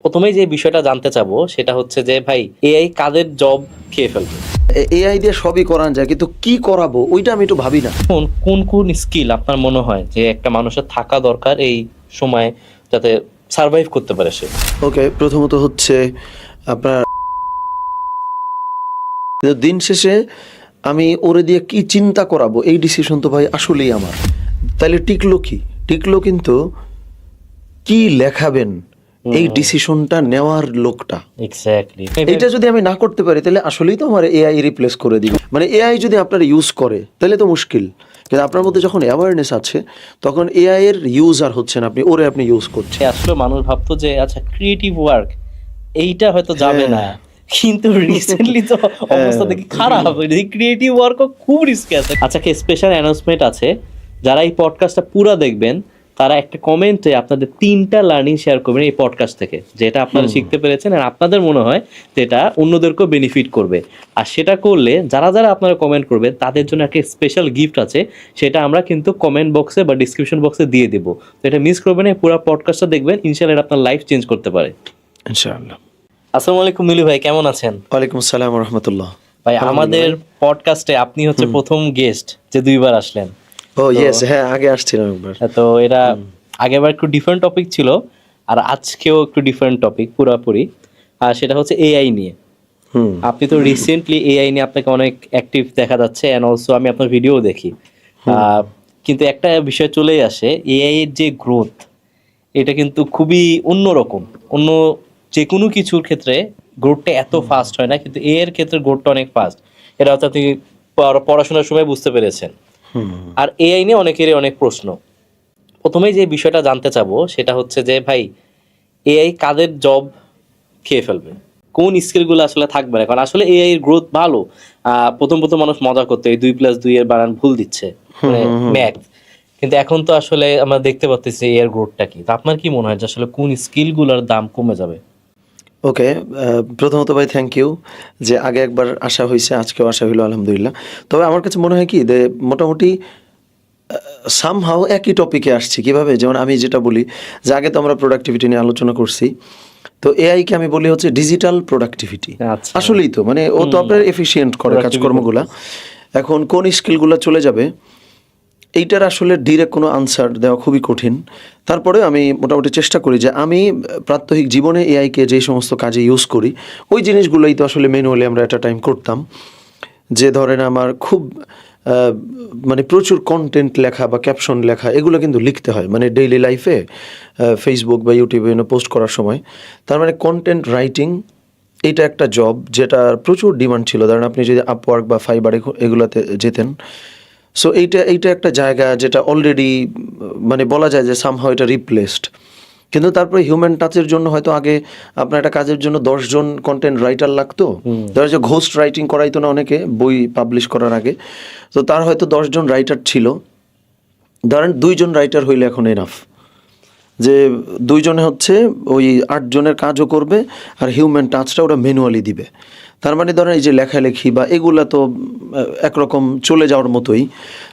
প্রথমেই যে বিষয়টা জানতে চাবো সেটা হচ্ছে যে ভাই এআই কাদের জব খেয়ে ফেলবে? এআই দিয়ে সবই করান যায়, কিন্তু কি করাবো ওইটা আমি একটু ভাবি না। কোন কোন কোন স্কিল আপনার মনে হয় যে একটা মানুষের থাকা দরকার এই সময় যাতে সার্ভাইভ করতে পারে সে? ওকে, প্রথমত হচ্ছে আপনার দিন শেষে আমি ওরে দিয়ে কি চিন্তা করাবো এই ডিসিশন তো ভাই আসলেই আমার। তাহলে টিকলো কিন্তু কি লেখাবেন এই ডিসিশনটা নেওয়ার লোকটা। এক্স্যাক্টলি। এইটা যদি আমি না করতে পারি তাহলে আসলেই তো আমার এআই রিপ্লেস করে দিবে। মানে এআই যদি আপনার ইউজ করে তাহলে তো মুশকিল, কিন্তু আপনার মধ্যে যখন অ্যাওয়ারনেস আছে তখন এআই এর ইউজার হচ্ছেন আপনি ইউজ করছেন। আসলে মানুষ ভাবতো যে আচ্ছা ক্রিয়েটিভ ওয়ার্ক এইটা হয়তো যাবে না, কিন্তু রিসেন্টলি তো অবস্থা দেখি খারাপ। ক্রিয়েটিভ ওয়ার্কও খুব রিস্কি আছে। আচ্ছা, কি স্পেশাল অ্যানাউন্সমেন্ট আছে, যারা এই পডকাস্টটা পুরো দেখবেন তারা একটা কমেন্টে আপনাদের 3টা লার্নিং শেয়ার করবেন এই পডকাস্ট থেকে, যেটা আপনারা শিখতে পেরেছেন আর আপনাদের মনে হয় যেটা অন্যদেরকেও বেনিফিট করবে। আর সেটা করলে যারা যারা আপনারা কমেন্ট করবেন তাদের জন্য একটা স্পেশাল গিফট আছে, সেটা আমরা কিন্তু কমেন্ট বক্সে বা ডিসক্রিপশন বক্সে দিয়ে দেবো। তো এটা মিস করবেন না, পুরো পডকাস্টটা দেখবেন, ইনশাআল্লাহ এটা আপনার লাইফ চেঞ্জ করতে পারে ইনশাআল্লাহ। আসসালামু আলাইকুম মিলু ভাই, কেমন আছেন? ওয়ালাইকুম আসসালাম ওয়া রাহমাতুল্লাহ। ভাই আমাদের পডকাস্টে আপনি হচ্ছে প্রথম গেস্ট যে 2বার আসলেন। ও ইয়েস, হ্যাঁ আগে আসছিলাম একবার। তো এটা আগেরবার একটু ডিফারেন্ট টপিক ছিল, আর আজকেও একটু ডিফারেন্ট টপিক পুরোপুরি, আর সেটা হচ্ছে এআই নিয়ে। আপনি তো রিসেন্টলি এআই নিয়ে আপনাকে অনেক অ্যাক্টিভ দেখা যাচ্ছে, এন্ড অলসো আমি আপনার ভিডিও দেখি। কিন্তু একটা বিষয় চলেই আসে, এআই এর যে গ্রোথ এটা কিন্তু খুবই অন্যরকম। অন্য যে কোনো কিছুর ক্ষেত্রে গ্রোথটা এত ফাস্ট হয় না, কিন্তু এআই এর ক্ষেত্রে গ্রোথটা অনেক ফাস্ট। এটা হচ্ছে আপনি পড়াশোনার সময় বুঝতে পেরেছেন। আর এআই নিয়ে অনেকেরই অনেক প্রশ্ন। প্রথমেই যে বিষয়টা জানতে চাবো সেটা হচ্ছে যে ভাই এআই কাদের জব খেয়ে ফেলবে, কোন স্কিলগুলো আসলে থাকবে না? কারণ আসলে এআই এর গ্রোথ ভালো। প্রথম মানুষ মজা করতে এই 2+2 এর বানান ভুল দিচ্ছে, মানে ম্যাথ। কিন্তু এখন তো আসলে আমরা দেখতে পাচ্ছি এর গ্রোথটা কি। তো আপনার কি মনে হয় যে আসলে কোন স্কিলগুলোর দাম কমে যাবে? ওকে, প্রথমত ভাই থ্যাংক ইউ যে আগে একবার আসা হয়েছে, আজকেও আসা হইলো আলহামদুলিল্লাহ। তবে আমার কাছে মনে হয় কি যে মোটামুটি সামহাও একই টপিকে আসছি। কিভাবে? যেমন আমি যেটা বলি যে আগে তো আমরা প্রোডাক্টিভিটি নিয়ে আলোচনা করছি, তো এআইকে আমি বলি হচ্ছে ডিজিটাল প্রোডাক্টিভিটি। আচ্ছা। আসলেই তো মানে ও তো আপনার এফিশিয়েন্ট করে কাজকর্মগুলা। এখন কোন স্কিলগুলো চলে যাবে এইটার আসলে ডিরেক্ট কোনো আনসার দেওয়া খুবই কঠিন। তারপরে আমি মোটামুটি চেষ্টা করি যে আমি প্রাত্যহিক জীবনে এআইকে যেই সমস্ত কাজে ইউজ করি ওই জিনিসগুলোই তো আসলে ম্যানুয়ালি আমরা একটা টাইম করতাম। যে ধরেন আমার খুব মানে প্রচুর কন্টেন্ট লেখা বা ক্যাপশন লেখা এগুলো কিন্তু লিখতে হয় মানে ডেইলি লাইফে, ফেসবুক বা ইউটিউবে পোস্ট করার সময়। তার মানে কন্টেন্ট রাইটিং এটা একটা জব যেটার প্রচুর ডিমান্ড ছিল। ধরেন আপনি যদি আপওয়ার্ক বা ফাইবার এগুলোতে যেতেন, সো এইটা একটা জায়গা যেটা অলরেডি মানে বলা যায় যে সামহাও এটা রিপ্লেসড। কিন্তু তারপরে হিউম্যান টাচের জন্য হয়তো আগে আপনার একটা কাজের জন্য 10জন কন্টেন্ট রাইটার লাগতো। ধরো যে ঘোস্ট রাইটিং করাইতো না অনেকে বই পাবলিশ করার আগে, তো তার হয়তো 10জন রাইটার ছিল। ধরেন 2জন রাইটার হইলে এখন এনাফ, যে 2জনে হচ্ছে ওই 8জনের কাজও করবে আর হিউম্যান টাচটা ওরা ম্যানুয়ালি দিবে। তার মানে ধরেন এই যে লেখালেখি বা এগুলা তো একরকম চলে যাওয়ার মতোই।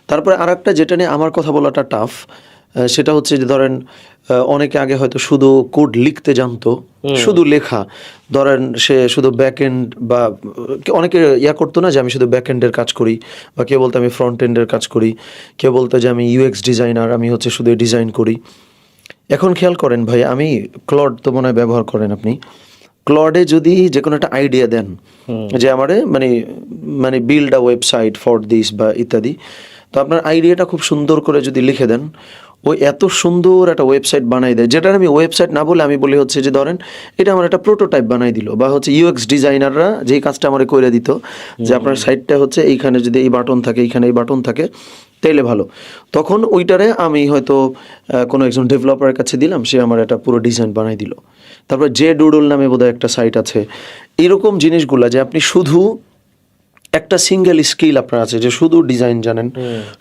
তারপরে আর একটা যেটা নিয়ে আমার কথা বলাটা টাফ, সেটা হচ্ছে যে ধরেন অনেকে আগে হয়তো শুধু কোড লিখতে জানতো, শুধু লেখা। ধরেন সে শুধু ব্যাক এন্ড বা অনেকে করতো না যে আমি শুধু ব্যাক এন্ডের কাজ করি, বা কেউ বলতো আমি ফ্রন্ট এন্ডের কাজ করি, কেউ বলতো যে আমি ইউএক্স ডিজাইনার, আমি হচ্ছে শুধু ডিজাইন করি। এখন খেয়াল করেন ভাই, আমি ক্লড তো মনে হয় ব্যবহার করেন আপনি। ক্লডে যদি যে কোনো একটা আইডিয়া দেন যে আমারে মানে build a website for this বা ইত্যাদি, তো আপনার আইডিয়াটা খুব সুন্দর করে যদি লিখে দেন, ওই এত সুন্দর একটা ওয়েবসাইট বানাই দেয়, যেটার আমি ওয়েবসাইট না বলে আমি বলি হচ্ছে যে ধরেন এটা আমার একটা প্রোটোটাইপ বানাই দিল, বা হচ্ছে ইউএক্স ডিজাইনাররা যেই কাজটা আমার করে দিত যে আপনার সাইটটা হচ্ছে এইখানে যদি এই বাটন থাকে, এইখানে এই বাটন থাকে, তাইলে ভালো। তখন ওইটারে আমি হয়তো কোনো একজন ডেভেলপারের কাছে দিলাম, সে আমার একটা পুরো ডিজাইন বানাই দিল। তারপরে যে ডুডল নামে বোধহয় একটা সাইট আছে। এরকম জিনিসগুলা যে আপনি শুধু একটা সিঙ্গেল স্কিল আপনার আছে যে শুধু ডিজাইন জানেন,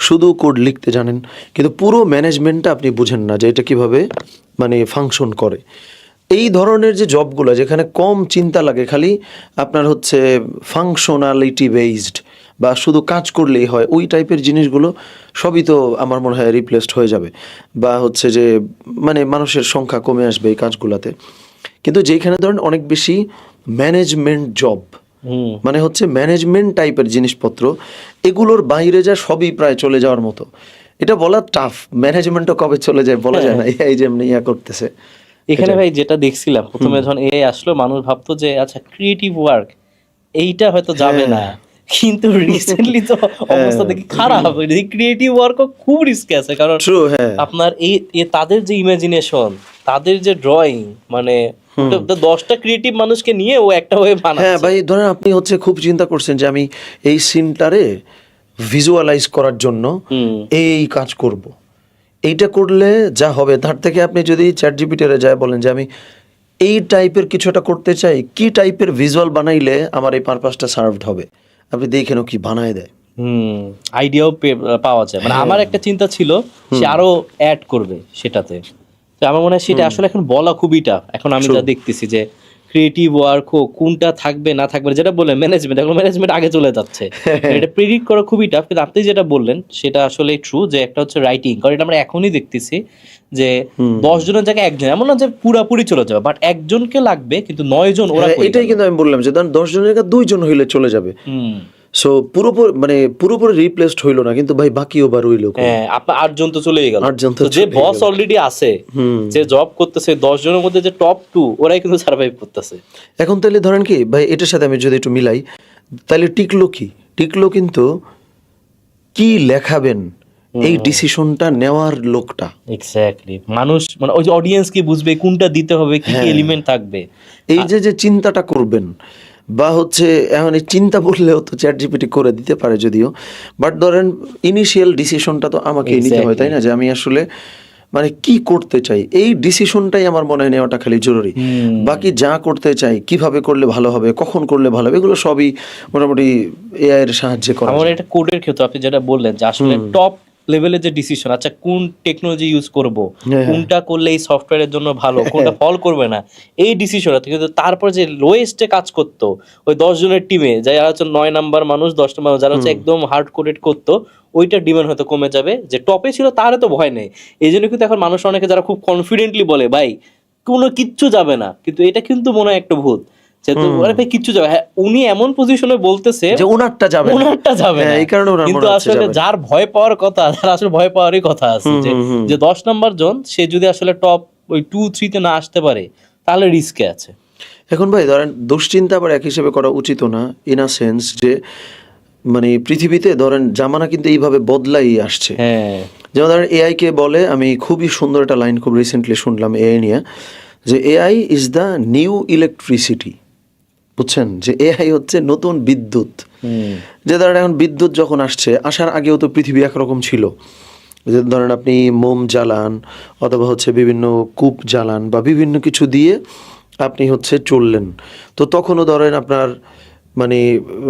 শুধু কোড লিখতে জানেন, কিন্তু পুরো ম্যানেজমেন্টটা আপনি বুঝেন না যে এটা কিভাবে মানে ফাংশন করে। এই ধরনের যে জবগুলো যেখানে কম চিন্তা লাগে, খালি আপনার হচ্ছে ফাংশনালিটি বেসড বা শুধু কাজ করলেই হয়, ওই টাইপের জিনিসগুলো সবই তো আমার মনে হয় রিপ্লেসড হয়ে যাবে, বা হচ্ছে যে মানে মানুষের সংখ্যা কমে আসবে এই কাজগুলোতে। কিন্তু যেখানে ধরেন অনেক বেশি ম্যানেজমেন্ট জব, মানে হচ্ছে ম্যানেজমেন্ট টাইপের জিনিসপত্র, এগুলোর বাইরে যা সবই প্রায় চলে যাওয়ার মতো। এটা বলা টাফ, ম্যানেজমেন্টও কবে চলে যায় বলা যায় না, এই যে এমনি ইয়া করতেছে। এখানে ভাই যেটা দেখছিলাম প্রথমে যখন এআই আসলো, মানুষ ভাবতো যে আচ্ছা ক্রিয়েটিভ ওয়ার্ক এইটা হয়তো যাবে না, কিন্তু রিসেন্টলি তো অবস্থা দেখি খারাপ। ক্রিয়েটিভ ওয়ার্কও খুব রিস্কে আছে, কারণ আপনার এই তাদের যে ইমাজিনেশন, তাদের যে ড্রয়িং, মানে 10টা ক্রিয়েটিভ মানুষকে নিয়ে ও একটা হয়ে বানাচ্ছে। হ্যাঁ ভাই, ধরেন আপনি হচ্ছে খুব চিন্তা করছেন যে আমি এই সিনটারে ভিজুয়ালাইজ করার জন্য এই কাজ করব, এইটা করলে যা হবে তার থেকে আপনি যদি চ্যাটজিপিটিতে যায় বলেন যে আমি এই টাইপের কিছু একটা করতে চাই, কি টাইপের ভিজুয়াল বানাইলে আমার এই পারপাসটা সার্ভড হবে, আপনি দেখেন ও কি বানায় দেয়। আইডিয়াও পাওয়া যায়। মানে আমার একটা চিন্তা ছিল সে আরো অ্যাড করবে সেটাতে, তো আমার মনে হয় সেটা আসলে এখন বলা খুবই টাফ। এখন আমি যা দেখতেছি যে ক্রিয়েটিভ ওয়ার্ক হোক, কোনটা থাকবে না থাকবে, যেটা বললেন ম্যানেজমেন্ট, এখন ম্যানেজমেন্ট আগে চলে যাচ্ছে, এটা প্রেডিক্ট করা খুবই টাফ। কিন্তু আপনি যেটা বললেন সেটা আসলে ট্রু, যে একটা হচ্ছে রাইটিং, কারণ এটা আমরা এখনই দেখতেছি যে 10 জনের জায়গায় একজন, এমন না যে পুরাপুরি চলে যাবে, বাট একজনকে লাগবে, কিন্তু 9 জন ওরা। এটাই কিন্তু আমি বললাম যে 10 জনের জায়গায় 2 জন হইলে চলে যাবে। সো পুরোপুরি রিপ্লেসড হইলো না, কিন্তু ভাই বাকিও বা রইলো। হ্যাঁ, আপনার 8 জন তো চলেই গেল। যে বস অলরেডি আছে, যে জব করতেছে, 10 জনের মধ্যে যে টপ 2 ওরাই কিন্তু সার্ভাইভ করতেছে। এখন তাহলে ধরেন কি ভাই, এটার সাথে আমি যদি একটু মিলাই, তাহলে টিকলো কিন্তু কি লেখাবেন এই ডিসিশনটা নেওয়ার লোকটা। এক্স্যাক্টলি, মানুষ মানে ওই যে অডিয়েন্স কি বুঝবে কোনটা দিতে হবে, কি কি এলিমেন্ট থাকবে, এই যে চিন্তাটা করবেন, বা হচ্ছে এখন এই চিন্তা বললেও তো চ্যাটজিপিটি করে দিতে পারে যদিও, বাট ধরেন ইনিশিয়াল ডিসিশনটা তো আমাকেই নিতে হয়, তাই না? যে আমি আসলে মানে কি করতে চাই, এই ডিসিশনটাই আমার মনে হয় নেওয়াটা খালি জরুরি। বাকি যা করতে চাই, কিভাবে করলে ভালো হবে, কখন করলে ভালো হবে, এগুলো সবই মোটামুটি এআই এর সাহায্যে করা। আমার এটা কোডের ক্ষেত্রে আপনি যেটা বললেন যে আসলে টপ লেভেলের যে ডিসিশন, আচ্ছা কোন টেকনোলজি ইউজ করব, কোনটা করলে এই সফটওয়্যারের জন্য ভালো, কোনটা ফল করবে না, এই ডিসিশনটা। কিন্তু তারপর যে লোয়েস্টে কাজ করতো ওই 10 জনের টিমে, যারা হচ্ছে 9 নাম্বার মানুষ, 10 নম্বর যারা হচ্ছে একদম হার্ড কোডেড করতো, ওইটার ডিমান্ড হয়তো কমে যাবে। যে টপে ছিল তার তো ভয় নেই, এই জন্য কিন্তু এখন মানুষ অনেকে যারা খুব কনফিডেন্টলি বলে ভাই কোনো কিচ্ছু যাবে না, কিন্তু এটা কিন্তু মনে হয় একটা ভূত, যেহেতু ভাই কিচ্ছু যাবে। হ্যাঁ, উনি এমন পজিশনে বলতেছে যে ওনারটা যাবে না, এই কারণে কিন্তু আসলে যার ভয় পাওয়ার কথা, তার আসলে ভয় পাওয়ারই কথা আছে, যে 10 নাম্বার জন সে যদি আসলে টপ ওই 2-3 তে না আসতে পারে, তাহলে রিস্কে আছে। এখন ভাই ধরেন দুশ্চিন্তা আবার এক হিসেবে করা উচিত না, ইন আ সেন্স যে মানে পৃথিবীতে ধরেন জামানা কিন্তু এইভাবে বদলাই আসছে। যেমন ধরেন এআই কে বলে, আমি খুবই সুন্দর একটা লাইন খুব রিসেন্টলি শুনলাম এআই নিয়ে, যে AI is the new electricity. বুঝছেন, যে এআই হচ্ছে নতুন বিদ্যুৎ। যে ধরেন এখন বিদ্যুৎ যখন আসছে, আসার আগেও তো পৃথিবী একরকম ছিল, যে ধরেন আপনি মোম জ্বালান অথবা হচ্ছে বিভিন্ন কূপ জ্বালান বা বিভিন্ন কিছু দিয়ে আপনি হচ্ছে চললেন, তো তখনও ধরেন আপনার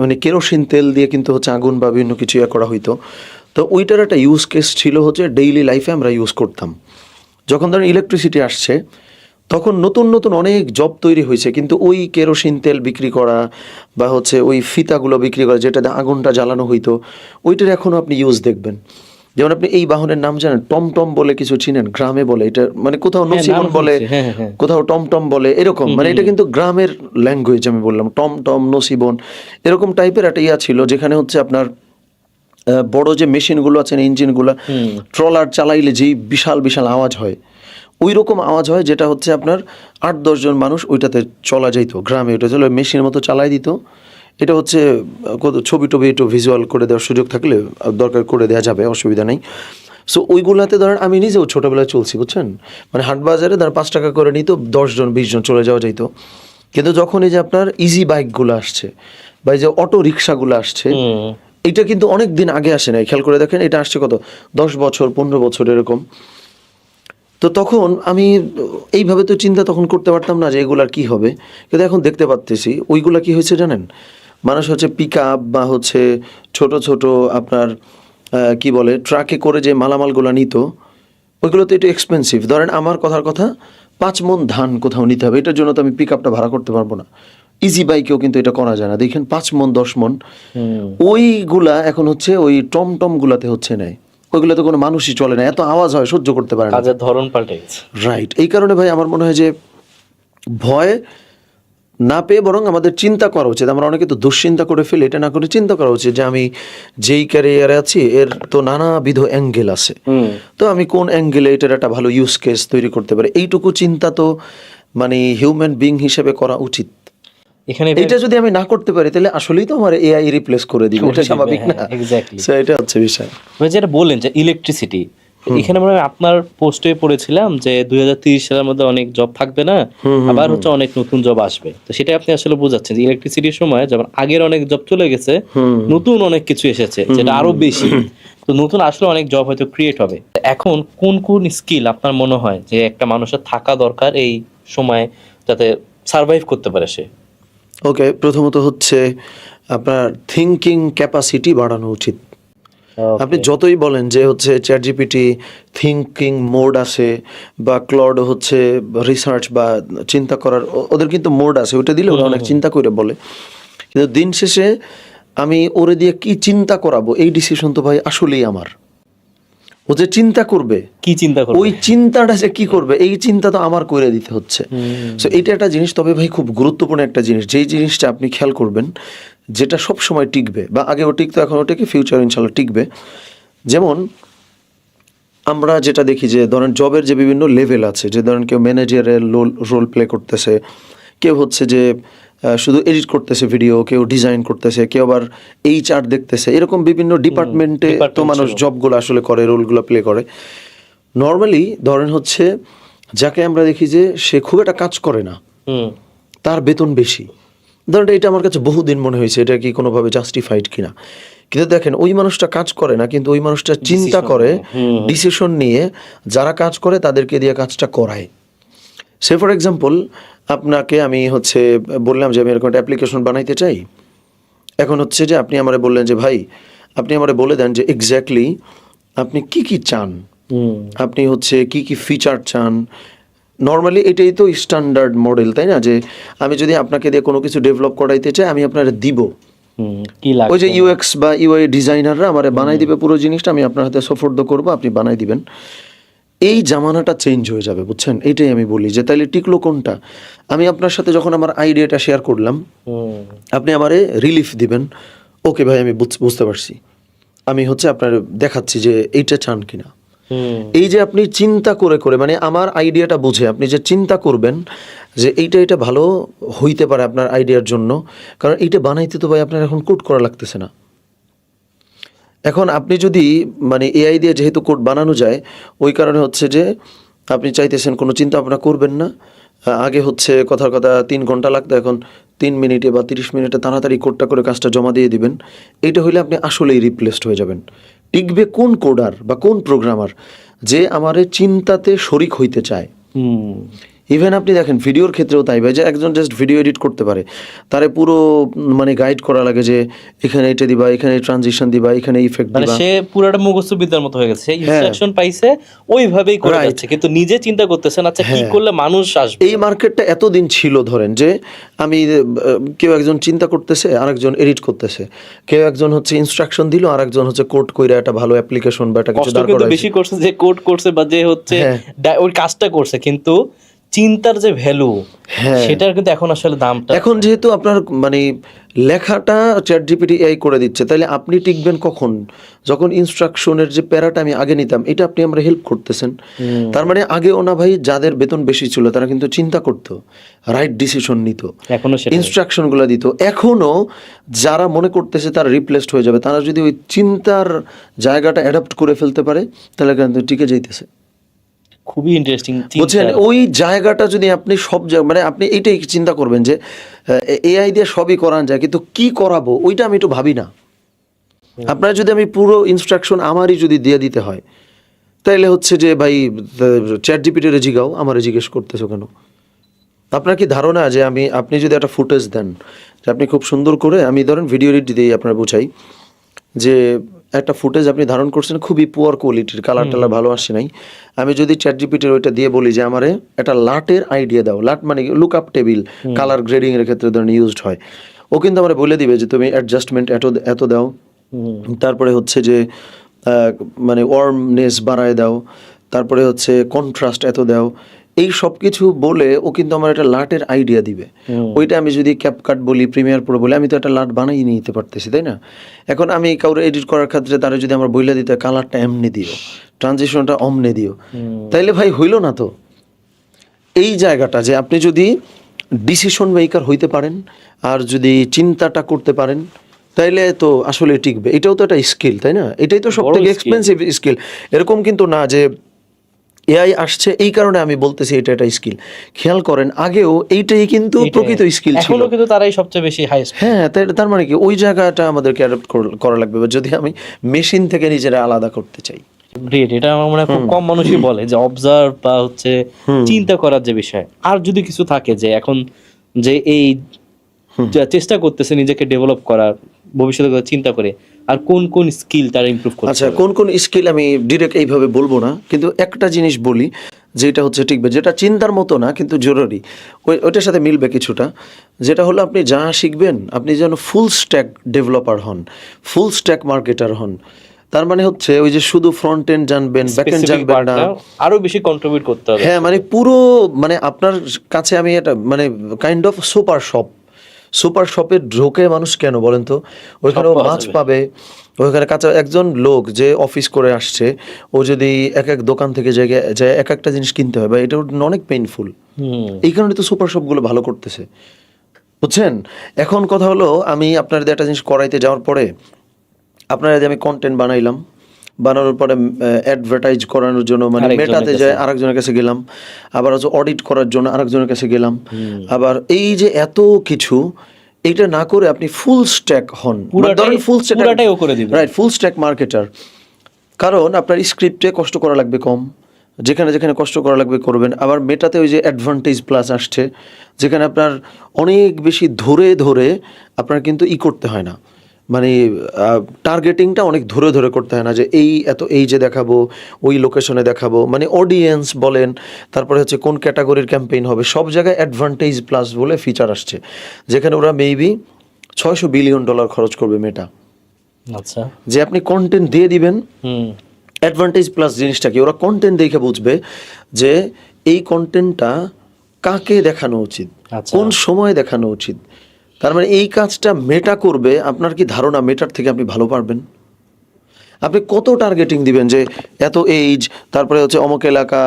মানে কেরোসিন তেল দিয়ে কিন্তু হচ্ছে আগুন বা বিভিন্ন কিছু করা হইতো। তো ওইটার একটা ইউজ কেস ছিল হচ্ছে ডেইলি লাইফে আমরা ইউজ করতাম। যখন ধরেন ইলেকট্রিসিটি আসছে, তখন নতুন নতুন অনেক জব তৈরি হয়েছে, কিন্তু ওই কেরোসিন তেল বিক্রি করা বা হচ্ছে ওই ফিতাগুলো বিক্রি করা, যেটাতে আগুনটা জ্বালানো হইতো, ওইটার এখনও আপনি ইউজ দেখবেন। যেমন আপনি এই বাহনের নাম জানেন, টমটম বলে কিছু চিনেন, গ্রামে বলে এটা, মানে কোথাও নসিবন বলে, কোথাও টমটম বলে, এরকম মানে এটা কিন্তু গ্রামের ল্যাঙ্গুয়েজ। আমি বললাম টমটম, নসিবন, এরকম টাইপের একটা ইয়া ছিল, যেখানে হচ্ছে আপনার বড় যে মেশিনগুলো আছে, ইঞ্জিনগুলো, ট্রলার চালাইলে যেই বিশাল বিশাল আওয়াজ হয়, ওই রকম আওয়াজ হয়, যেটা হচ্ছে আপনার 8-10 জন মানুষ ওইটাতে চলা যাইত গ্রামে। ওইটা চলে মেশিনের মতো চালাই দিত। এটা হচ্ছে ছবি টবি একটু ভিজুয়াল করে দেওয়ার সুযোগ থাকলে দরকার করে দেওয়া যাবে, অসুবিধা নেই। সো ওইগুলাতে ধরেন আমি নিজেও ছোটোবেলায় চলছি, বুঝছেন, মানে হাট বাজারে ধরেন 5 টাকা করে নিত, 10 জন 20 জন চলে যাওয়া যাইতো। কিন্তু যখন এই যে আপনার ইজি বাইকগুলো আসছে বা এই যে অটো রিক্সাগুলো আসছে, এটা কিন্তু অনেক দিন আগে আসে নাই, খেয়াল করে দেখেন, এটা আসছে কত 10 বছর 15 বছর এরকম। তো তখন আমি এইভাবে তো চিন্তা তখন করতে পারতাম না যে এগুলার কি হবে, কিন্তু এখন দেখতে পাচ্তেছি ওইগুলা কি হয়েছে জানেন, মানুষ হচ্ছে পিক আপ বা হচ্ছে ছোট ছোট আপনার কি বলে ট্রাকে করে যে মালামালগুলো নিত, ওইগুলো তো একটু এক্সপেন্সিভ। ধরেন আমার কথার কথা 5 মণ ধান কোথাও নিতে হবে, এটার জন্য তো আমি পিক আপটা ভাড়া করতে পারবো না। ইজি বাইকেও কিন্তু এটা করা যায় না, দেখেন 5 মণ 10 মণ ওইগুলা এখন হচ্ছে ওই টমটম গুলাতে হচ্ছে নেয়, ওইগুলোতে কোনো মানুষই চলে না, এত আওয়াজ হয় সহ্য করতে পারে না, কাজের ধরন পাল্টে গেছে। রাইট। এই কারণে ভাই আমার মনে হয় যে ভয় না পেয়ে বরং আমাদের চিন্তা করা উচিত। আমরা অনেকে তো দুশ্চিন্তা করে ফেলি, এটা না করে চিন্তা করা উচিত যে আমি যেই ক্যারিয়ারে আছি এর তো নানাবিধ অ্যাঙ্গেল আছে, তো আমি কোন অ্যাঙ্গেলে এটার একটা ভালো ইউজ কেস তৈরি করতে পারি, এইটুকু চিন্তা তো মানে হিউম্যান বিং হিসেবে করা উচিত। এখানে এটা যদি আমি না করতে পারি তাহলে আসলেই তো আমার এআই রিপ্লেস করে দিবে, এটা স্বাভাবিক না? এক্স্যাক্টলি, So, এটা হচ্ছে বিষয়। যেটা বললেন যে ইলেকট্রিসিটি, এখানে মনে হয় আপনার পোস্টে পড়েছিলাম যে 2030 সালের মধ্যে অনেক জব থাকবে না, আবার হচ্ছে অনেক নতুন জব আসবে। তো সেটা আপনি আসলে বোঝাচ্ছেন যে ইলেকট্রিসিটির সময় যেমন আগের অনেক জব চলে গেছে, নতুন অনেক কিছু এসেছে যেটা আরো বেশি, তো নতুন আসলে অনেক জব হয়তো ক্রিয়েট হবে। এখন কোন কোন স্কিল আপনার মনে হয় যে একটা মানুষের থাকা দরকার এই সময় যাতে সার্ভাইভ করতে পারে সে? ওকে, প্রথমত হচ্ছে আপনার থিঙ্কিং ক্যাপাসিটি বাড়ানো উচিত। আপনি যতই বলেন যে হচ্ছে চ্যাট জিপিটি থিঙ্কিং মোড আছে বা ক্লড হচ্ছে রিসার্চ বা চিন্তা করার, ওদের কিন্তু মোড আছে, ওটা দিলে ওরা অনেক চিন্তা করে বলে, কিন্তু দিন শেষে আমি ওরে দিয়ে কি চিন্তা করাবো এই ডিসিশন তো ভাই আসলেই আমার। ও যে চিন্তা করবে, কি চিন্তা করবে, ওই চিন্তাটা যে কি করবে এই চিন্তা তো আমার করে দিতে হচ্ছে। সো এটা একটা জিনিস, তবে ভাই খুব গুরুত্বপূর্ণ একটা জিনিস, যেই জিনিসটা আপনি খেয়াল করবেন যেটা সব সময় টিকবে, বা আগেও টিকতো এখনও টিকে, ফিউচার ইনশাল্লাহ টিকবে। যেমন আমরা যেটা দেখি যে ধরেন জবের যে বিভিন্ন লেভেল আছে, যে ধরেন কেউ ম্যানেজারের রোল প্লে করতেছে, কেউ হচ্ছে যে শুধু এডিট করতেছে ভিডিও, কেউ ডিজাইন করতেছে, কেউ আবার HR দেখতেছে, এরকম বিভিন্ন ডিপার্টমেন্টে তো মানুষ জবগুলো আসলে করে, রোলগুলো প্লে করে। নর্মালি ধরেন হচ্ছে যাকে আমরা দেখি যে সে খুব একটা কাজ করে না, তার বেতন বেশি, ধরেন এটা আমার কাছে বহুদিন মনে হয়েছে এটা কি কোনোভাবে জাস্টিফাইড কিনা, কিন্তু দেখেন ওই মানুষটা কাজ করে না, কিন্তু ওই মানুষটা চিন্তা করে, ডিসিশন নিয়ে যারা কাজ করে তাদেরকে দিয়ে কাজটা করায়। সে ফর এক্সাম্পল আপনাকে আমি হচ্ছে বললাম যে আমি এরকম একটা অ্যাপ্লিকেশন বানাইতে চাই, এখন হচ্ছে যে আপনি আমারে বললেন যে ভাই আপনি আমারে বলে দেন যে এক্স্যাক্টলি আপনি কি কি চান, আপনি হচ্ছে কি কি ফিচার চান। নর্মালি এটাই তো স্ট্যান্ডার্ড মডেল, তাই না? যে আমি যদি আপনাকে দিয়ে কোনো কিছু ডেভেলপ করাইতে চাই আমি আপনার দিব, ওই যে UX বা UI ডিজাইনাররা আমার বানাই দিবে পুরো জিনিসটা, আমি আপনার হাতে সোফর্দ করবো, আপনি বানাই দিবেন। এই জামানাটা চেঞ্জ হয়ে যাবে, বুঝছেন? এইটাই আমি বলি যে তাইলে টিকলো কোনটা? আমি আপনার সাথে যখন আমার আইডিয়াটা শেয়ার করলাম, আপনি আমারে রিলিফ দিবেন, ওকে ভাই আমি বুঝতে পারছি, আমি হচ্ছে আপনার দেখাচ্ছি যে এইটা চান কিনা। এই যে আপনি চিন্তা করে করে মানে আমার আইডিয়াটা বুঝে আপনি যে চিন্তা করবেন যে এইটা ভালো হইতে পারে আপনার আইডিয়ার জন্য, কারণ এইটা বানাইতে তো ভাই আপনার এখন কোড করা লাগতেছে না। এখন আপনি যদি মানে AI দিয়ে যেহেতু কোড বানানো যায়, ওই কারণে হচ্ছে যে আপনি চাইতেছেন কোনো চিন্তা ভাবনা করবেন না। আগে হচ্ছে কথার কথা 3 ঘন্টা লাগতো, এখন 3 মিনিটে বা 30 মিনিটে তাড়াতাড়ি কোডটা করে কাজটা জমা দিয়ে দিবেন। এইটা হইলে আপনি আসলেই রিপ্লেসড হয়ে যাবেন। টিকবে কোন কোডার বা কোন প্রোগ্রামার যে আমারে চিন্তাতে শরিক হইতে চায়। ইভেন আপনি দেখেন ভিডিওর ক্ষেত্রেও তাই ভাই, যে একজন জাস্ট ভিডিও এডিট করতে পারে, তারে পুরো মানে গাইড করা লাগে যে এখানে এটা দিবা, এখানে ট্রানজিশন দিবা, এখানে ইফেক্ট দিবা, মানে সে পুরোটা মুখস্থ বিদ্যার মতো হয়ে গেছে, ইনস্ট্রাকশন পাইছে ওইভাবেই করে যাচ্ছে, কিন্তু নিজে চিন্তা করতেছেন আচ্ছা কি করলে মানুষ আসবে। এই মার্কেটটা এতদিন ছিল, ধরেন যে আমি কেউ একজন চিন্তা করতেছে, আরেকজন এডিট করতেছে, কেউ একজন হচ্ছে ইনস্ট্রাকশন দিল, আরেকজন হচ্ছে কোড কইরা একটা ভালো অ্যাপ্লিকেশন বা একটা কিছু দাঁড় করাইছে। বেশি করছে যে কোড করছে বা যে হচ্ছে ওই কাজটা করছে, কিন্তু চিন্তার যে ভ্যালু সেটার কিন্তু এখন আসলে দামটা, এখন যেহেতু আপনার মানে লেখাটা চ্যাট জিপিটি AI করে দিচ্ছে, তাহলে আপনি টিকবেন কখন? যখন ইনস্ট্রাকশনের যে প্যারাটা আমি আগে নিতাম, এটা আপনি আমরা হেল্প করতেছেন। তার মানে আগেও না ভাই যাদের বেতন বেশি ছিল তারা কিন্তু চিন্তা করতো, রাইট ডিসিশন নিত, এখনো ইনস্ট্রাকশনগুলো দিত। এখনো যারা মনে করতেছে তারা রিপ্লেসড হয়ে যাবে, তারা যদি ওই চিন্তার জায়গাটা অ্যাডাপ্ট করে ফেলতে পারে তাহলে কিন্তু টিকে যাইতেছে। খুবই ইন্টারেস্টিং, বুঝছেন? ওই জায়গাটা যদি আপনি সব মানে আপনি এইটাই চিন্তা করবেন যে AI দিয়ে সবই করান যায়, কিন্তু কি করাবো ওইটা আমি একটু ভাবি না। আপনার যদি আমি পুরো ইনস্ট্রাকশন আমারই যদি দিয়ে দিতে হয়, তাইলে হচ্ছে যে ভাই চ্যাট জিপিটির জিগাও, আমারে জিজ্ঞেস করতেছো কেন? আপনার কি ধারণা যে আপনি যদি একটা ফুটেজ দেন যে আপনি খুব সুন্দর করে, আমি ধরেন ভিডিও এডিট দিয়েই আপনার বুঝাই যে একটা ফুটেজ আপনি ধারণ করছেন খুবই পুয়ার কোয়ালিটির, কালার টালার ভালো আসে নাই, আমি যদি চ্যাট জিপিটির ওইটা দিয়ে বলি যে আমারে একটা লাটের আইডিয়া দাও, লাট মানে look up table, colour grading এর ক্ষেত্রে ধরেন ইউজড হয়, ও কিন্তু আমরা বলে দিবে যে তুমি অ্যাডজাস্টমেন্ট এত দাও, তারপরে হচ্ছে যে মানে ওয়ার্মনেস বাড়ায় দাও, তারপরে হচ্ছে কন্ট্রাস্ট এত দাও, এই সব কিছু বলে ও কিন্তু আমার একটা লাটের আইডিয়া দিবে। ওইটা আমি যদি ক্যাপকাট বলি, প্রিমিয়ার প্রো বলি, আমি তো একটা লাট বানাই নিতে পারতেছি, তাই না? এখন আমি কাউরে এডিট করার ক্ষেত্রে তারা যদি আমার বইলা দিতে কালারটা এমনি দিও, ট্রানজিশনটা অমনে দিও, তাইলে ভাই হইল না তো। এই জায়গাটা যে আপনি যদি ডিসিশন মেকার হইতে পারেন আর যদি চিন্তাটা করতে পারেন, তাইলে তো আসলে টিকবে। এটাও তো একটা স্কিল, তাই না? এটাই তো সব থেকে এক্সপেন্সিভ স্কিল। এরকম কিন্তু না যে এআই আসছে এই কারণে আমি বলতেছি এটা একটা স্কিল। খেয়াল করেন, আগেও এইটাই কিন্তু প্রকৃত স্কিল ছিল, এখনো কিন্তু তারাই সবচেয়ে বেশি হাইস্ট। হ্যাঁ, তার মানে কি ওই জায়গাটা আমাদেরকে অ্যাডাপ্ট করা লাগবে যদি আমি মেশিন থেকে নিজেরা আলাদা করতে চাই। গ্রেট, এটা আমার মনে হয় খুব কম মানুষই বলে যে অবজার্ভ বা হচ্ছে চিন্তা করার যে বিষয়। আর যদি কিছু থাকে যে এখন যে এই চেষ্টা করতেছে নিজেকে ডেভেলপ করার, ভবিষ্যতের কথা চিন্তা করে, আর কোন কোন স্কিল তারা ইমপ্রুভ করছে? আচ্ছা, কোন কোন স্কিল আমি ডিরেক্ট এইভাবে বলবো না, কিন্তু একটা জিনিস বলি যেটা হচ্ছে টিকবে, যেটা চিন্তার মতো না কিন্তু জরুরি, ওইটার সাথে মিলবে কিছুটা। যেটা হলো আপনি যা শিখবেন, আপনি যেন ফুল স্ট্যাক ডেভেলপার হন, ফুল স্ট্যাক মার্কেটার হন। তার মানে হচ্ছে ওই যে শুধু ফ্রন্ট এন্ড জানবেন, ব্যাক এন্ড জানবেন না, আরো বেশি কন্ট্রিবিউট করতে হবে। হ্যাঁ, মানে পুরো, মানে আপনার কাছে আমি এটা মানে কাইন্ড অফ সুপার শপে ঢোকে মানুষ কেন বলেন তো? ওইখানে ও মাছ পাবে, ওইখানে কাঁচা একজন লোক যে অফিস করে আসছে, ও যদি এক এক দোকান থেকে যায় এক একটা জিনিস কিনতে হয়, বা এটা অনেক পেইনফুল। এই কারণে তো সুপার শপগুলো ভালো করতেছে, বুঝছেন? এখন কথা হলো, আমি আপনাদের একটা জিনিস করাইতে যাওয়ার পরে আপনারা যে আমি কন্টেন্ট বানানোর পরে অ্যাডভার্টাইজ করানোর জন্য মানে মেটাতে যায় আরেকজনের কাছে গেলাম, আবার হচ্ছে অডিট করার জন্য আরেকজনের কাছে গেলাম, আবার এই যে এত কিছু, এইটা না করে আপনি ফুল স্ট্যাক হন, ফুল স্ট্যাক মার্কেটার। কারণ আপনার স্ক্রিপ্টে কষ্ট করা লাগবে কম, যেখানে যেখানে কষ্ট করা লাগবে করবেন। আবার মেটাতে ওই যে অ্যাডভান্টেজ প্লাস আসছে, যেখানে আপনার অনেক বেশি ধরে ধরে আপনার কিন্তু করতে হয় না, মানে টার্গেটিংটা অনেক ধরে ধরে করতে হয় না, যে এই যে দেখাবো, ওই লোকেশনে দেখাবো, মানে অডিয়েন্স বলেন, তারপরে হচ্ছে কোন ক্যাটাগরির ক্যাম্পেইন হবে, সব জায়গায় অ্যাডভান্টেজ প্লাস বলে ফিচার আসছে, যেখানে ওরা মেবি $600 বিলিয়ন খরচ করবে মেটা। আচ্ছা, যে আপনি কন্টেন্ট দিয়ে দিবেন, অ্যাডভান্টেজ প্লাস জিনিসটা কি, ওরা কন্টেন্ট দেখে বুঝবে যে এই কন্টেন্টটা কাকে দেখানো উচিত, কোন সময় দেখানো উচিত। তার মানে এই কাজটা মেটা করবে। আপনার কি ধারণা মেটার থেকে আপনি ভালো পারবেন? আপনি কত টার্গেটিং দিবেন যে এত এইজ, তারপরে হচ্ছে অমুক এলাকা,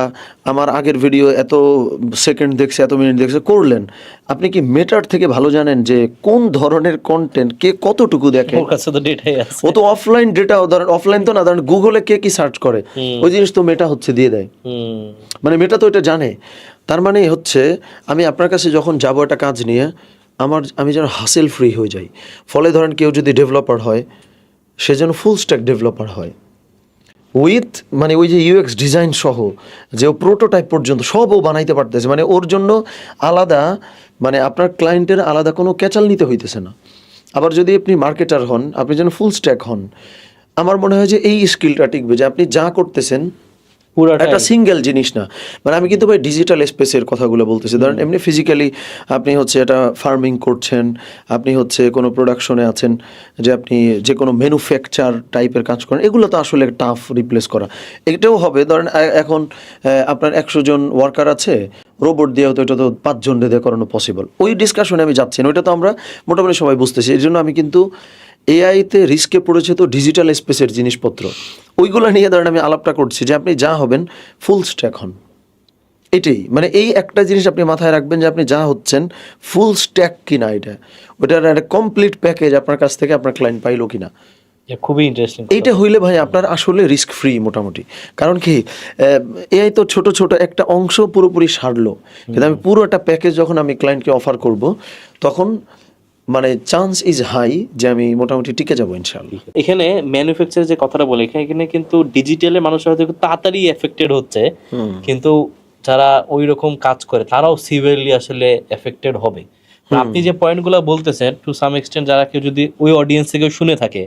আমার আগের ভিডিও এত সেকেন্ড দেখছে, এত মিনিট দেখছে, করলেন। আপনি কি মেটার থেকে ভালো জানেন যে কোন ধরনের কন্টেন্ট কে কতটুকু দেখে? ও তো অফলাইন ডেটা, ধরেন অফলাইন তো না, ধরেন গুগলে কে কি সার্চ করে, ওই জিনিস তো মেটা হচ্ছে দিয়ে দেয়, মানে মেটা তো এটা জানে। তার মানে হচ্ছে আমি আপনার কাছে যখন যাবো একটা কাজ নিয়ে, আমি যেন হাসেল ফ্রি হয়ে যাই। ফলে ধরেন কেউ যদি ডেভেলপার হয়, সে যেন ফুল স্ট্যাক ডেভেলপার হয়, উইথ মানে ওই যে ইউএক্স ডিজাইন সহ, যে ও প্রোটোটাইপ পর্যন্ত সব ও বানাইতে পারতেছে। মানে ওর জন্য আলাদা, মানে আপনার ক্লায়েন্টের আলাদা কোনো ক্যাচাল নিতে হইতেছে না। আবার যদি আপনি মার্কেটার হন, আপনি যেন ফুল স্ট্যাক হন, আমার মনে হয় যে এই স্কিলটা টিকবে, যে আপনি যা করতেছেন একটা সিঙ্গেল জিনিস না। মানে আমি কিন্তু ভাই ডিজিটাল স্পেসের কথাগুলো বলতেছি। ধরেন এমনি ফিজিক্যালি আপনি হচ্ছে এটা ফার্মিং করছেন, আপনি হচ্ছে কোনো প্রোডাকশনে আছেন, যে আপনি যে কোনো ম্যানুফ্যাকচার টাইপের কাজ করেন, এগুলো তো আসলে টাফ রিপ্লেস করা। এটাও হবে, ধরেন এখন আপনার 100 জন ওয়ার্কার আছে, রোবট দিয়ে হয়তো এটা তো 5 জন দিয়ে করানো পসিবল। ওই ডিসকাশনে আমি যাচ্ছি না, ওইটা তো আমরা মোটামুটি সবাই বুঝতেছি। এই জন্য আমি কিন্তু এআইতে রিস্কে পড়েছে তো ডিজিটাল স্পেসের জিনিসপত্র, ওইগুলো নিয়ে ধরেন আমি আলাপটা করছি, যে আপনি যা হবেন ফুল স্ট্যাক হন। এটাই মানে এই একটা জিনিস আপনি মাথায় রাখবেন, যে আপনি যা হচ্ছেন ফুল স্ট্যাক কিনা, ওইটার একটা কমপ্লিট প্যাকেজ আপনার কাছ থেকে আপনার ক্লায়েন্ট পাইলো কিনা, খুবই ইন্টারেস্টিং। এইটা হইলে ভাই আপনার আসলে রিস্ক ফ্রি মোটামুটি। কারণ কি এআই তো ছোট ছোট একটা অংশ পুরোপুরি সারলো, কিন্তু আমি পুরো একটা প্যাকেজ যখন আমি ক্লায়েন্টকে অফার করব, তখন মানে চান্স ইজ হাই যে আমি মোটামুটি টিকে যাবো ইনশাআল্লাহ। এখানে ম্যানুফ্যাকচার যে কথাটা বলে, এখানে কিন্তু ডিজিটালে মানুষ হয়তো তাড়াতাড়ি এফেক্টেড হচ্ছে, কিন্তু যারা ওই রকম কাজ করে তারাও সিভিয়ারলি আসলে এফেক্টেড হবে। আপনি যে পয়েন্টগুলো বলতেছেন, টু সাম এক্সটেন্ট যারা কেউ যদি ওই অডিয়েন্স থেকে শুনে থাকে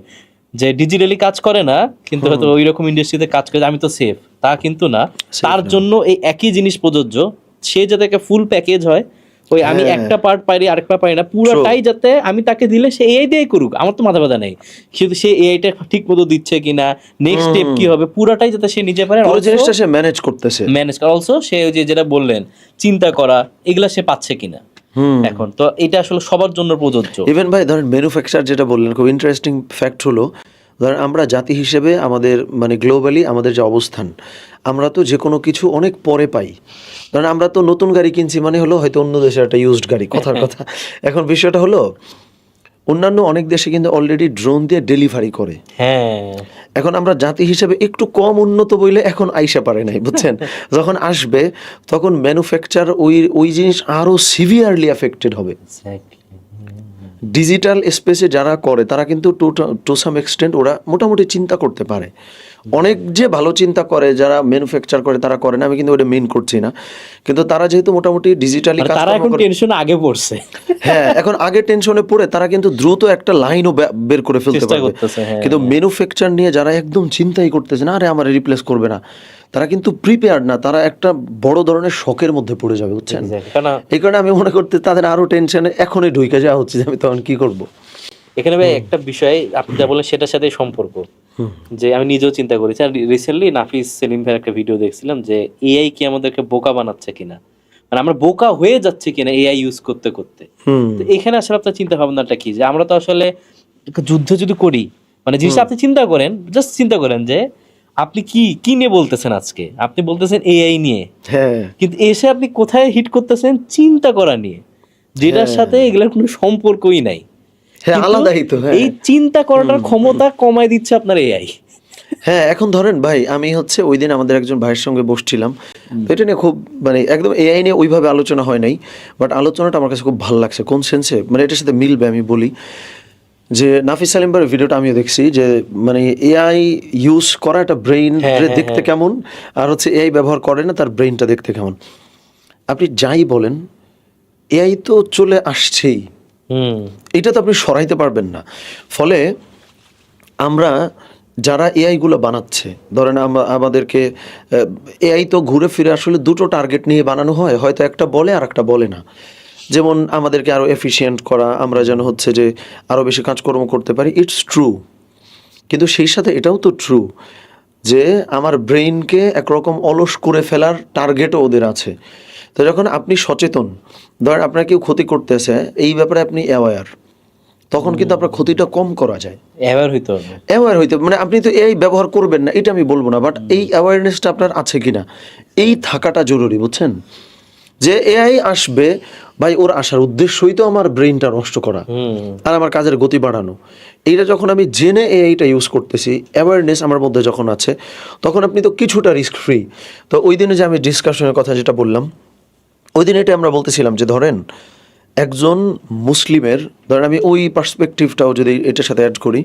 যে ডিজিটালি কাজ করে না কিন্তু হয়তো ওই রকম ইন্ডাস্ট্রিতে কাজ করে, আমি তো সেফ, তা কিন্তু না। তার জন্য এই একই জিনিস প্রযোজ্য, সে যাতে ফুল প্যাকেজ হয়, ওই আমি একটা পার্ট পারি আরেকটা পারি না, পুরোটাই যাতে আমি তাকে দিলে সে এআই দিয়েই করুক, আমার তো মাথা ব্যথা নেই, শুধু সে এআইটা ঠিক মতো দিচ্ছে কিনা, নেক্সট স্টেপ কি হবে, পুরোটাই যাতে সে নিজে পারে, পুরো জিনিসটা সে ম্যানেজ করতেছে, অলসো সে ওই যে যেটা বললেন চিন্তা করা, এগুলা সে পাচ্ছে কিনা এখন। তো এটা আসলে সবার জন্য প্রযোজ্য। ইভেন ভাই ধরেন ম্যানুফ্যাকচার যেটা বললেন, খুব ইন্টারেস্টিং ফ্যাক্ট হলো, ধরেন আমরা জাতি হিসেবে আমাদের মানে গ্লোবালি আমাদের যে অবস্থান, আমরা তো যে কোনো কিছু অনেক পরে পাই। ধরেন আমরা তো নতুন গাড়ি কিনছি মানে হলো হয়তো অন্য দেশের একটা ইউজড গাড়ি, কথার কথা। এখন বিষয়টা হলো অন্যান্য অনেক দেশে কিন্তু অলরেডি ড্রোন দিয়ে ডেলিভারি করে। হ্যাঁ, এখন আমরা জাতি হিসেবে একটু কম উন্নত বইলে এখন আইসা পারে নাই, বুঝছেন? যখন আসবে তখন ম্যানুফ্যাকচার ওই জিনিস আরো সিভিয়ারলি এফেক্টেড হবে। ডিজিটাল স্পেসে যারা করে তারা কিন্তু টু সাম এক্সটেন্ট ওরা মোটামুটি চিন্তা করতে পারে, অনেক যে ভালো চিন্তা করে যারা ম্যানুফ্যাকচার করে তারা করে না, আমি কিন্তু ওটা মেন করছি না, কিন্তু তারা যেহেতু মোটামুটি ডিজিটালি তারা এখন টেনশন আগে পড়ছে। হ্যাঁ, এখন আগে টেনশনে পড়ে তারা কিন্তু দ্রুত একটা লাইনও বের করে ফেলতে পারবে। কিন্তু ম্যানুফ্যাকচার নিয়ে যারা একদম চিন্তাই করতেছে না, আরে আমার রিপ্লেস করবে না, তারা কিন্তু প্রিপেয়ার্ড না, তারা একটা বড় ধরনের শকের মধ্যে পড়ে যাবে, বুঝছেন? এই কারণে আমি মনে করতে তাদের আরো টেনশনে এখনই ঢুকে যাওয়া হচ্ছে যে আমি তখন কি করব। এখানে ভাই একটা বিষয় আপনি যা বলেন সেটার সাথে সম্পর্ক, যে আমি নিজেও চিন্তা করেছি। আর রিসেন্টলি নাফিস সেলিম ভাইয়ের একটা ভিডিও দেখছিলাম যে এআই কি আমাদেরকে বোকা বানাচ্ছে কিনা, মানে আমরা বোকা হয়ে যাচ্ছে কিনা এআই ইউজ করতে করতে। তো এখানে আসলে আপনার চিন্তা ভাবনাটা কি, যে আমরা তো আসলে যুদ্ধ যদি করি, মানে জিনিসটা আপনি চিন্তা করেন, জাস্ট চিন্তা করেন যে আপনি কি নিয়ে বলতেছেন, আজকে আপনি বলতেছেন এআই নিয়ে, কিন্তু এসে আপনি কোথায় হিট করতেছেন চিন্তা করা নিয়ে, যেটার সাথে এগুলোর কোনো সম্পর্কই নাই। আলাদাই তো, এই চিন্তা করাটার ক্ষমতা কমায় দিচ্ছে আপনার এআই। হ্যাঁ, এখন ধরেন ভাই আমি হচ্ছে ওই দিন আমাদের একজন ভাইয়ের সঙ্গে বসছিলাম, তো এটা নিয়ে খুব মানে একদম এআই নিয়ে ওইভাবে আলোচনা হয় নাই, বাট আলোচনাটা আমার কাছে খুব ভালো লাগছে। কোন সেন্সে মানে এটার সাথে মিলবে আমি বলি, যে নাফিস সালিম ভাইয়ের ভিডিওটা আমিও দেখছি, যে মানে এআই ইউজ করা একটা ব্রেইন দেখতে কেমন, আর হচ্ছে এআই ব্যবহার করে না তার ব্রেইনটা দেখতে কেমন। আপনি যাই বলেন এআই তো চলে আসছেই, এটা তো আপনি সরাইতে পারবেন না। ফলে আমরা যারা এআইগুলো বানাচ্ছে, ধরেন আমাদেরকে এআই তো ঘুরে ফিরে আসলে দুটো টার্গেট নিয়ে বানানো হয়, হয়তো একটা বলে আর একটা বলে না। যেমন আমাদেরকে আরও এফিশিয়েন্ট করা, আমরা যেন হচ্ছে যে আরও বেশি কাজকর্ম করতে পারি, ইটস ট্রু। কিন্তু সেই সাথে এটাও তো ট্রু যে আমার ব্রেইনকে একরকম অলস করে ফেলার টার্গেটও ওদের আছে। তো যখন আপনি সচেতন, ধরেন আপনার কেউ ক্ষতি করতেছে, এই ব্যাপারে আপনি অ্যাওয়্যার, তখন কিন্তু আপনার ক্ষতিটা কম করা যায়। অ্যাওয়্যার হইতে মানে আপনি তো এআই ব্যবহার করবেন না এটা আমি বলবো না, বাট এই অ্যাওয়ারনেসটা আপনার আছে কিনা এই থাকাটা জরুরি, বুঝছেন? যে এআই আসবে ভাই, ওর আসার উদ্দেশ্যই তো আমার ব্রেইনটা নষ্ট করা আর আমার কাজের গতি বাড়ানো। এইটা যখন আমি জেনে এআইটা ইউজ করতেছি, অ্যাওয়ারনেস আমার মধ্যে যখন আছে, তখন আপনি তো কিছুটা রিস্ক ফ্রি। তো ওই দিনে যে আমি ডিসকাশনের কথা যেটা বললাম, ওই দিন এটা আমরা বলতেছিলাম যে ধরেন একজন মুসলিমের, ধরেন আমি ওই পার্সপেক্টিভটাও যদি এটার সাথে অ্যাড করি,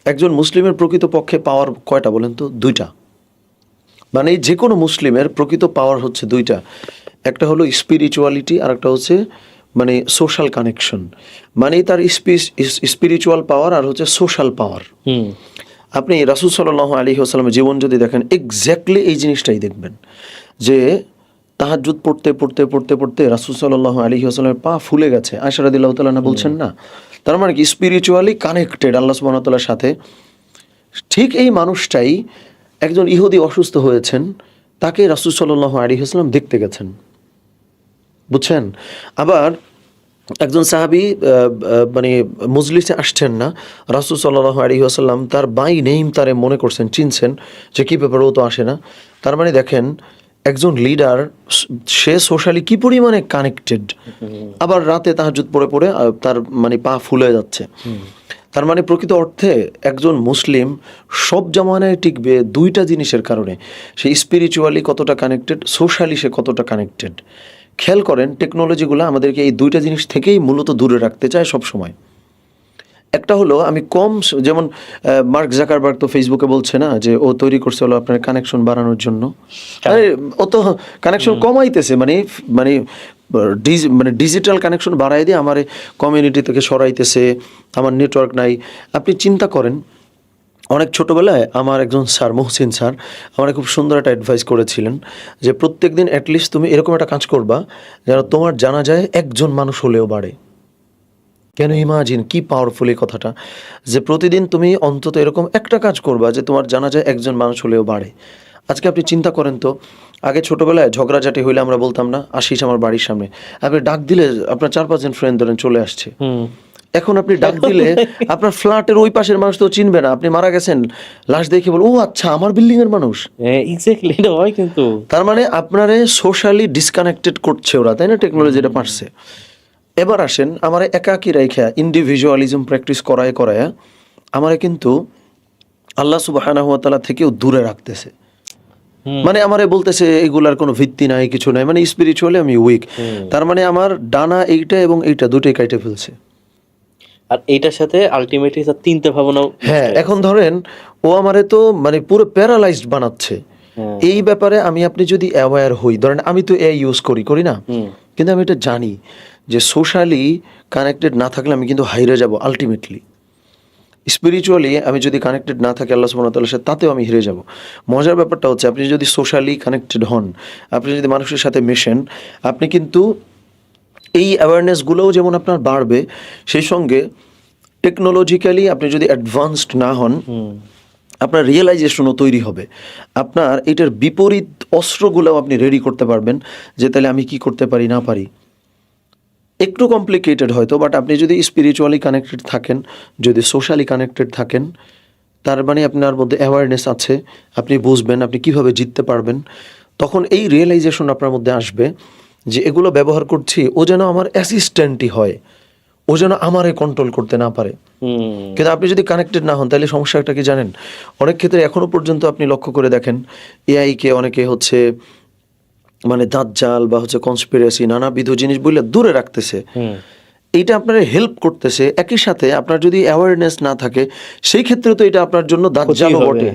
একজন মুসলিমের প্রকৃত পক্ষে পাওয়ার কয়টা বলেন তো? দুইটা। মানে যে কোনো মুসলিমের প্রকৃত পাওয়ার হচ্ছে দুইটা, একটা হলো স্পিরিচুয়ালিটি আর একটা হচ্ছে মানে সোশ্যাল কানেকশন। মানে তার স্পিরিচুয়াল পাওয়ার আর হচ্ছে সোশ্যাল পাওয়ার। আপনি রাসূল সাল্লাল্লাহু আলাইহি ওয়াসাল্লামের জীবন যদি দেখেন, এক্স্যাক্টলি এই জিনিসটাই দেখবেন যে তাহাজ্জুদ পড়তে পড়তে পড়তে পড়তে রাসূল সাল্লাল্লাহু আলাইহি ওয়াসাল্লামের পা ফুলে গেছে। আয়েশা রাদিয়াল্লাহু তাআলা না বলছেন না, তার মানে কি স্পিরিচুয়ালি কানেক্টেড আল্লাহ সুবহানাহু ওয়া তাআলার সাথে। ঠিক এই মানুষটাই একজন ইহুদি অসুস্থ হয়েছেন, তাকে রাসূল সাল্লাল্লাহু আলাইহি ওয়াসাল্লাম দেখতে গেছেন, বুঝছেন? আবার একজন সাহাবী মানে মজলিসে আসছেন না, রাসূল সাল্লাল্লাহু আলাইহি ওয়াসাল্লাম তার বাই নেম তারে মনে করছেন, চিনছেন যে কি ব্যাপার, ও তো আসে না। তার মানে দেখেন একজন লিডার সে সোশ্যালি কি পরিমাণে কানেক্টেড, আবার রাতে তাহাজ্জুদ পড়ে পড়ে তার মানে পা ফুলে যাচ্ছে। তার মানে প্রকৃত অর্থে একজন মুসলিম সব জামানায় টিকবে দুইটা জিনিসের কারণে, সে স্পিরিচুয়ালি কতটা কানেক্টেড, সোশ্যালি সে কতটা কানেক্টেড। খেয়াল করেন টেকনোলজিগুলো আমাদেরকে এই দুইটা জিনিস থেকেই মূলত দূরে রাখতে চায় সব সময়। একটা হলো আমি কম, যেমন মার্ক জাকারবার্গ তো ফেসবুকে বলছে না যে ও তৈরি করছে হলো আপনার কানেকশন বাড়ানোর জন্য, ও তো কানেকশন কমাইতেছে, মানে মানে মানে ডিজিটাল কানেকশন বাড়াই দিয়ে আমার কমিউনিটি থেকে সরাইতেছে, আমার নেটওয়ার্ক নাই। আপনি চিন্তা করেন অনেক ছোটবেলায় আমার একজন স্যার, মহসিন স্যার, আমার খুব সুন্দর একটা অ্যাডভাইস করেছিলেন যে প্রত্যেক দিন অ্যাটলিস্ট তুমি এরকম একটা কাজ করবা যেন তোমার জানা যায় একজন মানুষ হলেও বাড়ে। কেন ইমাজিন কি পাওয়ারফুল এই কথাটা, যে প্রতিদিন তুমি অন্তত এরকম একটা কাজ করবা যে তোমার জানা যায় একজন মানুষ হলেও বাড়ে। আজকে আপনি চিন্তা করেন তো, আগে ছোটবেলায় ঝগড়াঝাটি হইলে আমরা বলতাম না আসিস আমার বাড়ির সামনে, আপনি ডাক দিলে আপনার 4-5 জন ফ্রেন্ড ধরেন চলে আসছে। এখন আপনি ডাক দিলে আপনার ফ্ল্যাটের ওই পাশের মানুষ তো চিনবে না, আপনি মারা গেছেন লাশ দেখে বল ও আচ্ছা আমার বিল্ডিং এর মানুষ। এক্স্যাক্টলি, এটা হয় কিন্তু। তার মানে আপনারে সোশ্যালি ডিসকানেক্টেড করছে ওরা, তাই না? টেকনোলজিটা পারছে। এবার আসেন আমার একাকী রেখা ইন্ডিভিজুয়ালিজম প্র্যাকটিস করায় করায় আমারে কিন্তু আল্লাহ সুবহানাহু ওয়া তাআলা থেকেও দূরে রাখতেছে। মানে আমারে বলতেছে এগুলার কোনো ভিত্তি নাই, কিছু নাই, মানে স্পিরিচুয়ালি আমি উইক। তার মানে আমার ডানা এইটা এবং এইটা দুটোই কাটে ফেলছে। আর এইটার সাথে আলটিমেটলি তার চিন্তা ভাবনাও। হ্যাঁ, এখন ধরেন ও আমারে তো মানে পুরো প্যারালাইজড বানাচ্ছে। এই ব্যাপারে আমি আপনি যদি অ্যাওয়্যার হই, ধরেন আমি তো এআই ইউজ করি না, কিন্তু আমি এটা জানি যে সোশ্যালি কানেক্টেড না থাকলে আমি কিন্তু হাইরে যাব আলটিমেটলি। স্পিরিচুয়ালি আমি যদি কানেক্টেড না থাকি আল্লাহ সুবহানাহু ওয়া তাআলার সাথে, তাতেও আমি হেরে যাব। মজার ব্যাপারটা হচ্ছে আপনি যদি সোশ্যালি কানেক্টেড হন, আপনি যদি মানুষের সাথে মেশেন, আপনি কিন্তু এই অ্যাওয়ারনেসগুলোও যেমন আপনার বাড়বে, সেই সঙ্গে টেকনোলজিক্যালি আপনি যদি অ্যাডভান্সড না হন, আপনার রিয়েলাইজেশনও তৈরি হবে। আপনার এটার বিপরীত অস্ত্রগুলোও আপনি রেডি করতে পারবেন যে তাহলে আমি কি করতে পারি না পারি। একটু কমপ্লিকেটেড হয়তো, বাট আপনি যদি স্পিরিচুয়ালি কানেক্টেড থাকেন, যদি সোশ্যালি কানেক্টেড থাকেন, তার মানে আপনার মধ্যে অ্যাওয়ারনেস আছে, আপনি বুঝবেন আপনি কিভাবে জিততে পারবেন। তখন এই রিয়েলাইজেশন আপনার মধ্যে আসবে যে এগুলো ব্যবহার করছি ও যেন আমার অ্যাসিস্ট্যান্টই হয়, ও যেন আমারে কন্ট্রোল করতে না পারে। কিন্তু আপনি যদি কানেক্টেড না হন তাহলে সমস্যাটা কি জানেন? অনেক ক্ষেত্রে এখনো পর্যন্ত আপনি লক্ষ্য করে দেখেন এআইকে অনেকে হচ্ছে মানে দাজ্জাল বা হচ্ছে কনস্পিরেসি নানাবিধ জিনিস বলে দূরে রাখতেছে। এইটা আপনার হেল্প করতেছে। একই সাথে আপনার যদি অ্যাওয়ারনেস না থাকে সেই ক্ষেত্রে তো এটা আপনার জন্য দাজ্জালও বটে,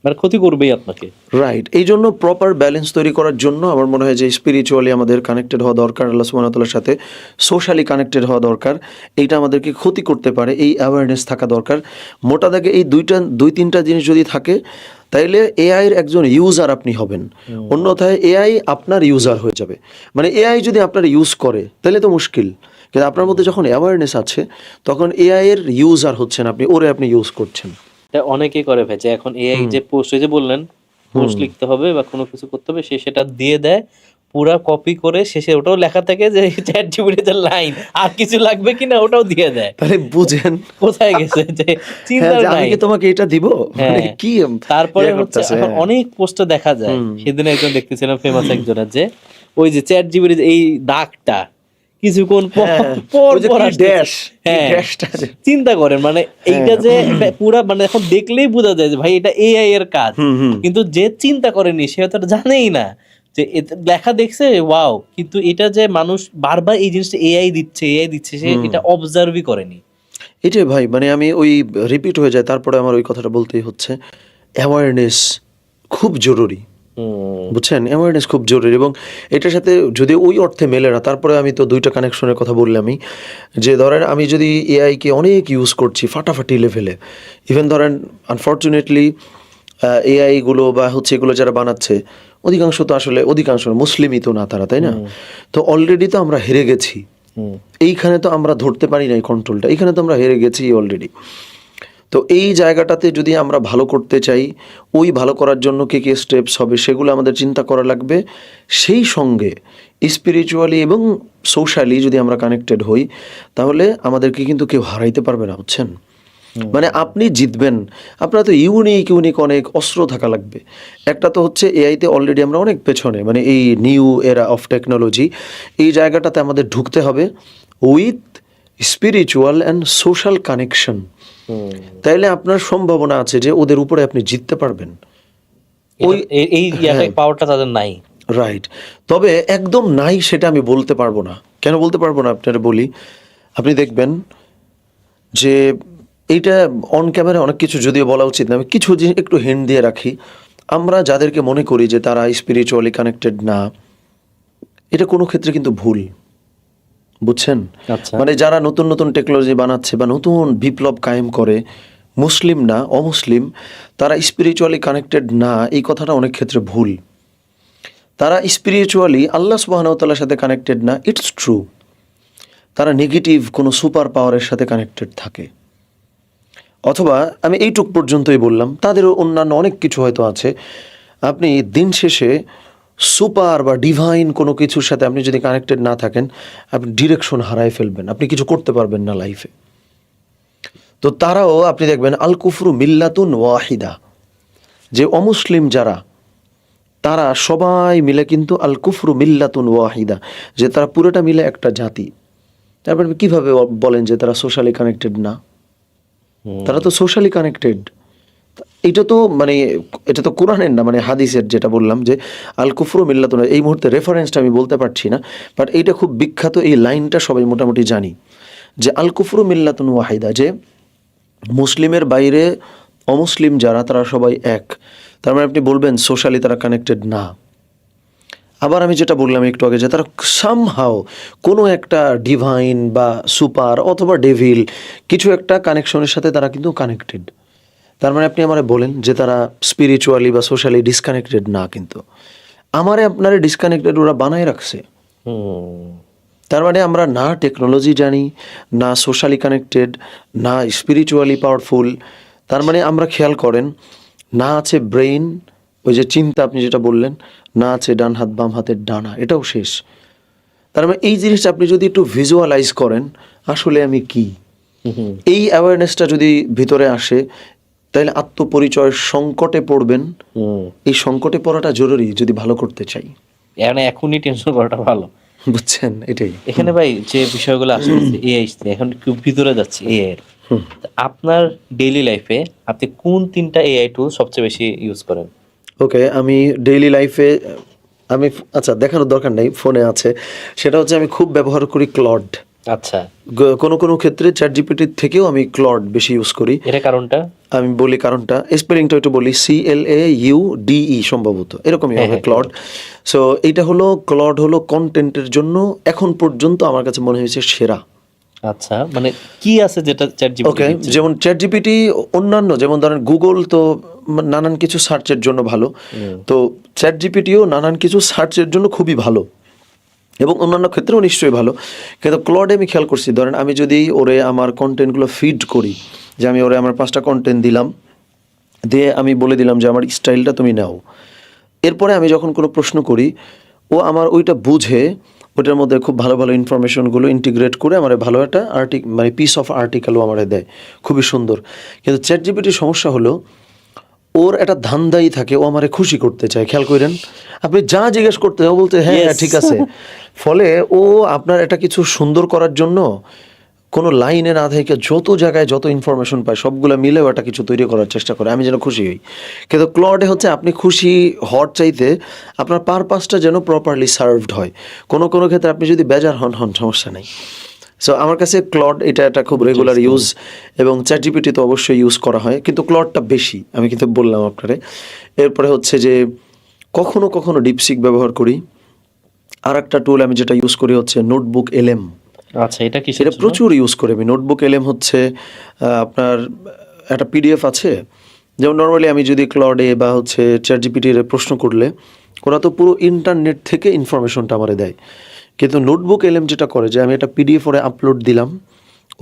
মানে ক্ষতি করবেই আপনাকে। রাইট। এই জন্য প্রপার ব্যালেন্স তৈরি করার জন্য আমার মনে হয় যে স্পিরিচুয়ালি আমাদের কানেক্টেড হওয়া দরকার, আল্লাহ সুবহানাহু ওয়া তাআলার সাথে সোশ্যালি কানেক্টেড হওয়া দরকার। এইটা আমাদেরকে ক্ষতি করতে পারে, এই অ্যাওয়ারনেস থাকা দরকার। মোটা দাগে এই 2-3টা জিনিস যদি থাকে তাইলে এআই এর একজন ইউজার আপনি হবেন, অন্যথায় এআই আপনার ইউজার হয়ে যাবে। মানে এআই যদি আপনার ইউজ করে তাহলে তো মুশকিল, কিন্তু আপনার মধ্যে যখন অ্যাওয়ারনেস আছে তখন এআই এর ইউজার হচ্ছেন আপনি, ওরে আপনি ইউজ করছেন। এটা অনেকেই করে ভেজে এখন এআই যে পোস্ট, ওই যে বললেন পোস্ট লিখতে হবে বা কোনো কিছু করতে হবে, সে সেটা দিয়ে দেয় পুরা কপি করে, শেষে ওটাও লেখা থাকে যে চ্যাট জিপিটিতে লাইন, আর কিছু লাগবে কিনা ওটাও দিয়ে দেয়। তাহলে বুঝেন কোথায় গেছে যে চিন্তা নাই, আমি কি তোমাকে এটা দিব, মানে কি। তারপরে হচ্ছে এখন অনেক পোস্টে দেখা যায়, সেদিন একজন দেখতেছিলাম ফেমাস একজনের, যে ওই যে চ্যাট জিপিটির এই দাগটা কিছুক্ষণ পর ড্যাশ, চিন্তা করেন মানে এইটা যে পুরা মানে এখন দেখলেই বোঝা যায় যে ভাই এটা এআই এর কাজ, কিন্তু যে চিন্তা করেনি সে হয়তো জানেই না যে লেখা দেখছে ওয়াও, কিন্তু এটা যে মানুষ বারবার এই জিনিসটা এআই দিচ্ছে সে এটা অবজার্ভই করেনি। এটাই ভাই, মানে আমি ওই রিপিট হয়ে যায়, তারপরে আমার ওই কথাটা বলতেই হচ্ছে, অ্যাওয়ারনেস খুব জরুরি, বুঝছেন? অ্যাওয়ারনেস খুব জরুরি। এবং এটার সাথে যদি ওই অর্থে মেলে না, তারপরে আমি তো 2টা কানেকশনের কথা বললামই, যে ধরেন আমি যদি এআইকে অনেক ইউজ করছি ফাটাফাটি লেভেলে, ইভেন ধরেন আনফর্চুনেটলি এআইগুলো বা হচ্ছে এগুলো যারা বানাচ্ছে অধিকাংশ তো আসলে অধিকাংশ মুসলিমই তো না তারা, তাই না? তো অলরেডি তো আমরা হেরে গেছি এইখানে, তো আমরা ধরতে পারি না এই কন্ট্রোলটা, এইখানে তো আমরা হেরে গেছি অলরেডি। তো এই জায়গাটাতে যদি আমরা ভালো করতে চাই, ওই ভালো করার জন্য কী কী স্টেপস হবে সেগুলো আমাদের চিন্তা করা লাগবে। সেই সঙ্গে স্পিরিচুয়ালি এবং সোশ্যালি যদি আমরা কানেক্টেড হই তাহলে আমাদেরকে কিন্তু কেউ হারাইতে পারবে না, বুঝছেন? মানে আপনি জিতবেন, আপনার তো ইউনিক অনেক অস্ত্র থাকা লাগবে। একটা তো হচ্ছে এআইতে অলরেডি আমরা অনেক পেছনে, মানে এই নিউ এরা অফ টেকনোলজি, এই জায়গাটাতে আমাদের ঢুকতে হবে with spiritual and social connection. তাইলে আপনার সম্ভাবনা আছে যে ওদের উপরে আপনি জিততে পারবেন। এই পাওয়ারটা তাদের নাই, রাইট। তবে একদম নাই সেটা আমি বলতে পারবো না। কেন বলতে পারবো না আপনারা বলি, আপনি দেখবেন যে এইটা অন ক্যামেরা অনেক কিছু যদিও বলা উচিত না, আমি কিছু জিনিস একটু হিন্ট দিয়ে রাখি। আমরা যাদেরকে মনে করি যে তারা স্পিরিচুয়ালি কানেক্টেড না, এটা কোনো ক্ষেত্রে কিন্তু ভুল, বুঝছেন? মানে যারা নতুন টেকনোলজি বানাচ্ছে বা নতুন বিপ্লব কায়েম করে, মুসলিম না, অমুসলিম, তারা স্পিরিচুয়ালি কানেক্টেড না, এই কথাটা অনেক ক্ষেত্রে ভুল। তারা স্পিরিচুয়ালি আল্লাহ সুবহানাহু ওয়া তাআলার সাথে কানেক্টেড না, ইটস ট্রু। তারা নেগেটিভ কোনো সুপার পাওয়ারের সাথে কানেক্টেড থাকে, অথবা আমি এইটুক পর্যন্তই বললাম, তাদেরও অন্যান্য অনেক কিছু হয়তো আছে। আপনি দিন শেষে সুপার বা ডিভাইন কোনো কিছুর সাথে আপনি যদি কানেক্টেড না থাকেন, আপনি ডিরেকশন হারায় ফেলবেন, আপনি কিছু করতে পারবেন না লাইফে। তো তারাও আপনি দেখবেন আল কুফরু মিল্লাতুন ওয়াহিদা, যে অমুসলিম যারা, তারা সবাই মিলে কিন্তু আল কুফরু মিল্লাতুন ওয়াহিদা, যে তারা পুরোটা মিলে একটা জাতি। তারপর কিভাবে বলেন যে তারা সোশ্যালি কানেক্টেড না? তারা তো সোশ্যালি কানেক্টেড। এটা তো মানে এটা তো কোরআনের না, মানে হাদিসের যেটা বললাম যে আল কুফরু মিল্লাতুন, এই মুহূর্তে রেফারেন্সটা আমি বলতে পারছি না, বাট এইটা খুব বিখ্যাত, এই লাইনটা সবাই মোটামুটি জানি যে আল কুফরু মিল্লাতুন ওয়াহিদা, যে মুসলিমের বাইরে অমুসলিম যারা তারা সবাই এক। তার মানে আপনি বলবেন সোশ্যালি তারা কানেক্টেড না। আবার আমি যেটা বললাম একটু আগে, যে তারা সামহাও কোনো একটা ডিভাইন বা সুপার অথবা ডেভিল কিছু একটা কানেকশনের সাথে তারা কিন্তু কানেক্টেড। তার মানে আপনি আমারে বলেন যে তারা স্পিরিচুয়ালি বা সোশ্যালি ডিসকানেক্টেড না, কিন্তু আমারে আপনারে ডিসকানেক্টেড ওরা বানায় রাখছে। তার মানে আমরা না টেকনোলজি জানি, না সোশ্যালি কানেক্টেড, না স্পিরিচুয়ালি পাওয়ারফুল। তার মানে আমরা খেয়াল করেন, না আছে ব্রেইন, ওই যে চিন্তা আপনি যেটা বললেন, না আছে ডান হাত বাম হাতের ডানা, এটাও শেষ। তার মানে এই জিনিসটা আপনি যদি একটু ভিজুয়ালাইজ করেন, আসলে আমি কি, এই অ্যাওয়ারনেসটা যদি ভিতরে আসে, তাহলে আত্মপরিচয়ের সংকটে পড়বেন। এই সংকটে পড়াটা জরুরি যদি ভালো করতে চাই। এখনই টেনশন করাটা ভালো, বুঝছেন? এটাই এখানে ভাই যে বিষয়গুলো আসছে এআই, এখন খুব ভিতরে যাচ্ছে এআই এর। আপনার ডেইলি লাইফে আপনি কোন 3টা এআই টুল সবচেয়ে বেশি ইউজ করেন? ওকে, আমি ডেইলি লাইফে আমি আচ্ছা দেখানোর দরকার নেই, ফোনে আছে। সেটা হচ্ছে আমি খুব ব্যবহার করি ক্লড। আচ্ছা, কোনো কোনো ক্ষেত্রে চ্যাট জিপিটির থেকেও আমি ক্লড বেশি ইউজ করি। এটা কারণটা? আমি বলি কারণটা, স্পেলিংটা একটু বলি, CLAUDE সম্ভবত এরকমই হবে ক্লড। সো এইটা হলো, ক্লড হলো কন্টেন্টের জন্য এখন পর্যন্ত আমার কাছে মনে হয়েছে সেরা। আচ্ছা, মানে কি আছে যেটা চ্যাট জিপিটি? ওকে, যেমন চ্যাট জিপিটি অন্যান্য, যেমন ধরেন গুগল তো নানান কিছু সার্চের জন্য ভালো, তো চ্যাট জিপিটিও নানান কিছু সার্চের জন্য খুবই ভালো, এবং অন্যান্য ক্ষেত্রেও নিশ্চয়ই ভালো। কিন্তু ক্লডে আমি খেয়াল করছি, ধরেন আমি যদি ওরে আমার কন্টেন্টগুলো ফিড করি, যে আমি ওরে আমার 5টা কন্টেন্ট দিলাম, দিয়ে আমি বলে দিলাম যে আমার স্টাইলটা তুমি নাও, এরপরে আমি যখন কোনো প্রশ্ন করি, ও আমার ওইটা বুঝে ওইটার মধ্যে খুব ভালো ভালো ইনফরমেশনগুলো ইন্টিগ্রেট করে আমার ভালো একটা মানে পিস অফ আর্টিকেলও আমার দেয়, খুবই সুন্দর। কিন্তু চ্যাট জিপিটির সমস্যা হলো, ওর একটা ধান্দাই থাকে, ও আমারে খুশি করতে চায়। খেয়াল করেন, আপনি যা জিজ্ঞেস করতে ও বলতে হ্যাঁ ঠিক আছে। ফলে ও আপনার একটা কিছু সুন্দর করার জন্য কোনো লাইনে না থেকে যত জায়গায় যত ইনফরমেশন পায় সবগুলো মিলেও একটা কিছু তৈরি করার চেষ্টা করে, আমি যেন খুশি হই। কিন্তু ক্লডে হচ্ছে আপনি খুশি হওয়ার চাইতে আপনার পারপাসটা যেন প্রপারলি সার্ভড হয়। কোনো কোনো ক্ষেত্রে আপনি যদি বেজার হন সমস্যা নেই। সো আমার কাছে ক্লড এটা একটা খুব রেগুলার ইউজ, এবং চ্যাট জিপিটি তো অবশ্যই ইউজ করা হয়, কিন্তু ক্লডটা বেশি, আমি কিন্তু বললাম আপনারে। এরপরে হচ্ছে যে কখনো কখনো ডিপসিক ব্যবহার করি। আর একটা টুল আমি যেটা ইউজ করি হচ্ছে নোটবুক এলএম। আচ্ছা, এটা কি? এটা প্রচুর ইউজ করি আমি। নোটবুক এলএম হচ্ছে আপনার একটা পিডিএফ আছে, যেমন নর্মালি আমি যদি ক্লডে বা হচ্ছে চ্যাট জিপিটির প্রশ্ন করলে ওরা তো পুরো ইন্টারনেট থেকে ইনফরমেশনটা আমারে দেয়, কিন্তু নোটবুক এলএম যেটা করে যে আমি একটা পিডিএফ ওরে আপলোড দিলাম,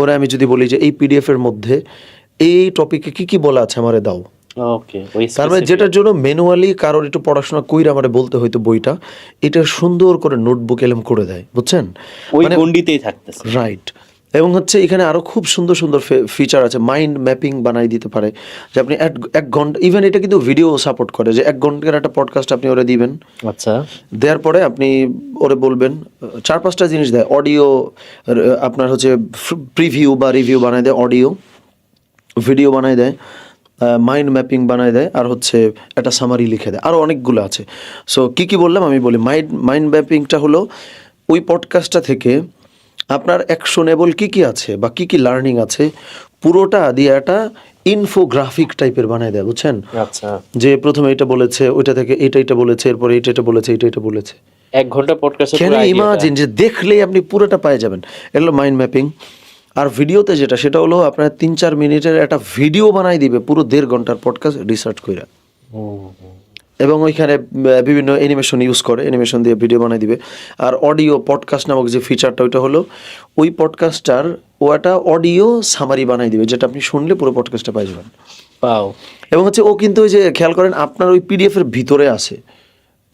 ওরা আমি যদি বলি যে এই পিডিএফ এর মধ্যে এই টপিকে কি কি বলা আছে আমারে দাও, ওকে, তার মানে যেটার জন্য ম্যানুয়ালি কারোর একটু পড়াশোনা কইরা আমারে বলতে হয়তো বইটা, এটা সুন্দর করে নোটবুক এলএম করে দেয়, বুঝছেন? ওই গন্ডিতেই থাকতেছে, রাইট। এবং হচ্ছে এখানে আরো খুব সুন্দর সুন্দর ফিচার আছে, মাইন্ড ম্যাপিং বানাই দিতে পারে, যে আপনি 1 ঘন্টা, ইভেন এটা কিন্তু ভিডিও সাপোর্ট করে, যে 1 ঘন্টার একটা পডকাস্ট আপনি ওরে দিবেন। আচ্ছা, দেওয়ার পরে আপনি ওরে বলবেন 4-5টা জিনিস দেয়, অডিও আপনার হচ্ছে প্রিভিউ বা রিভিউ বানায় দেয়, অডিও ভিডিও বানায় দেয়, মাইন্ড ম্যাপিং বানায় দেয়, আর হচ্ছে একটা সামারি লিখে দেয়, আরও অনেকগুলো আছে। সো কী কী বললাম আমি বলি, মাইন্ড ম্যাপিংটা হলো ওই পডকাস্টটা থেকে আপনার অ্যাকশনেবল কী কী আছে বা কী কী লার্নিং আছে পুরোটা দিয়ে একটা ইনফোগ্রাফিক টাইপের বানায় দেয়, বুঝছেন? আচ্ছা, যে প্রথমে এটা বলেছে, ওইটা থেকে এটা বলেছে, এরপরে এটা বলেছে, এটা বলেছে। 1 ঘন্টা পডকাস্ট কেন ইমাজিন যে দেখলেই আপনি পুরোটা পেয়ে যাবেন। এগুলো মাইন্ড ম্যাপিং। আর ভিডিওতে যেটা সেটা হলো আপনার 3-4 মিনিটের একটা ভিডিও বানাই দিবে পুরো 1.5 ঘন্টার পডকাস্ট রিসার্চ কইরা, এবং ওইখানে বিভিন্ন অ্যানিমেশন ইউজ করে, অ্যানিমেশন দিয়ে ভিডিও বানাই দিবে। আর অডিও পডকাস্ট নামক যে ফিচারটা ওইটা হলো ওই পডকাস্টটার ও একটা অডিও সামারি বানাই দিবে, যেটা আপনি শুনলে পুরো পডকাস্টটা পাই যাবেন। এবং হচ্ছে ও কিন্তু ওই যে খেয়াল করেন আপনার ওই পিডিএফ এর ভিতরে আছে,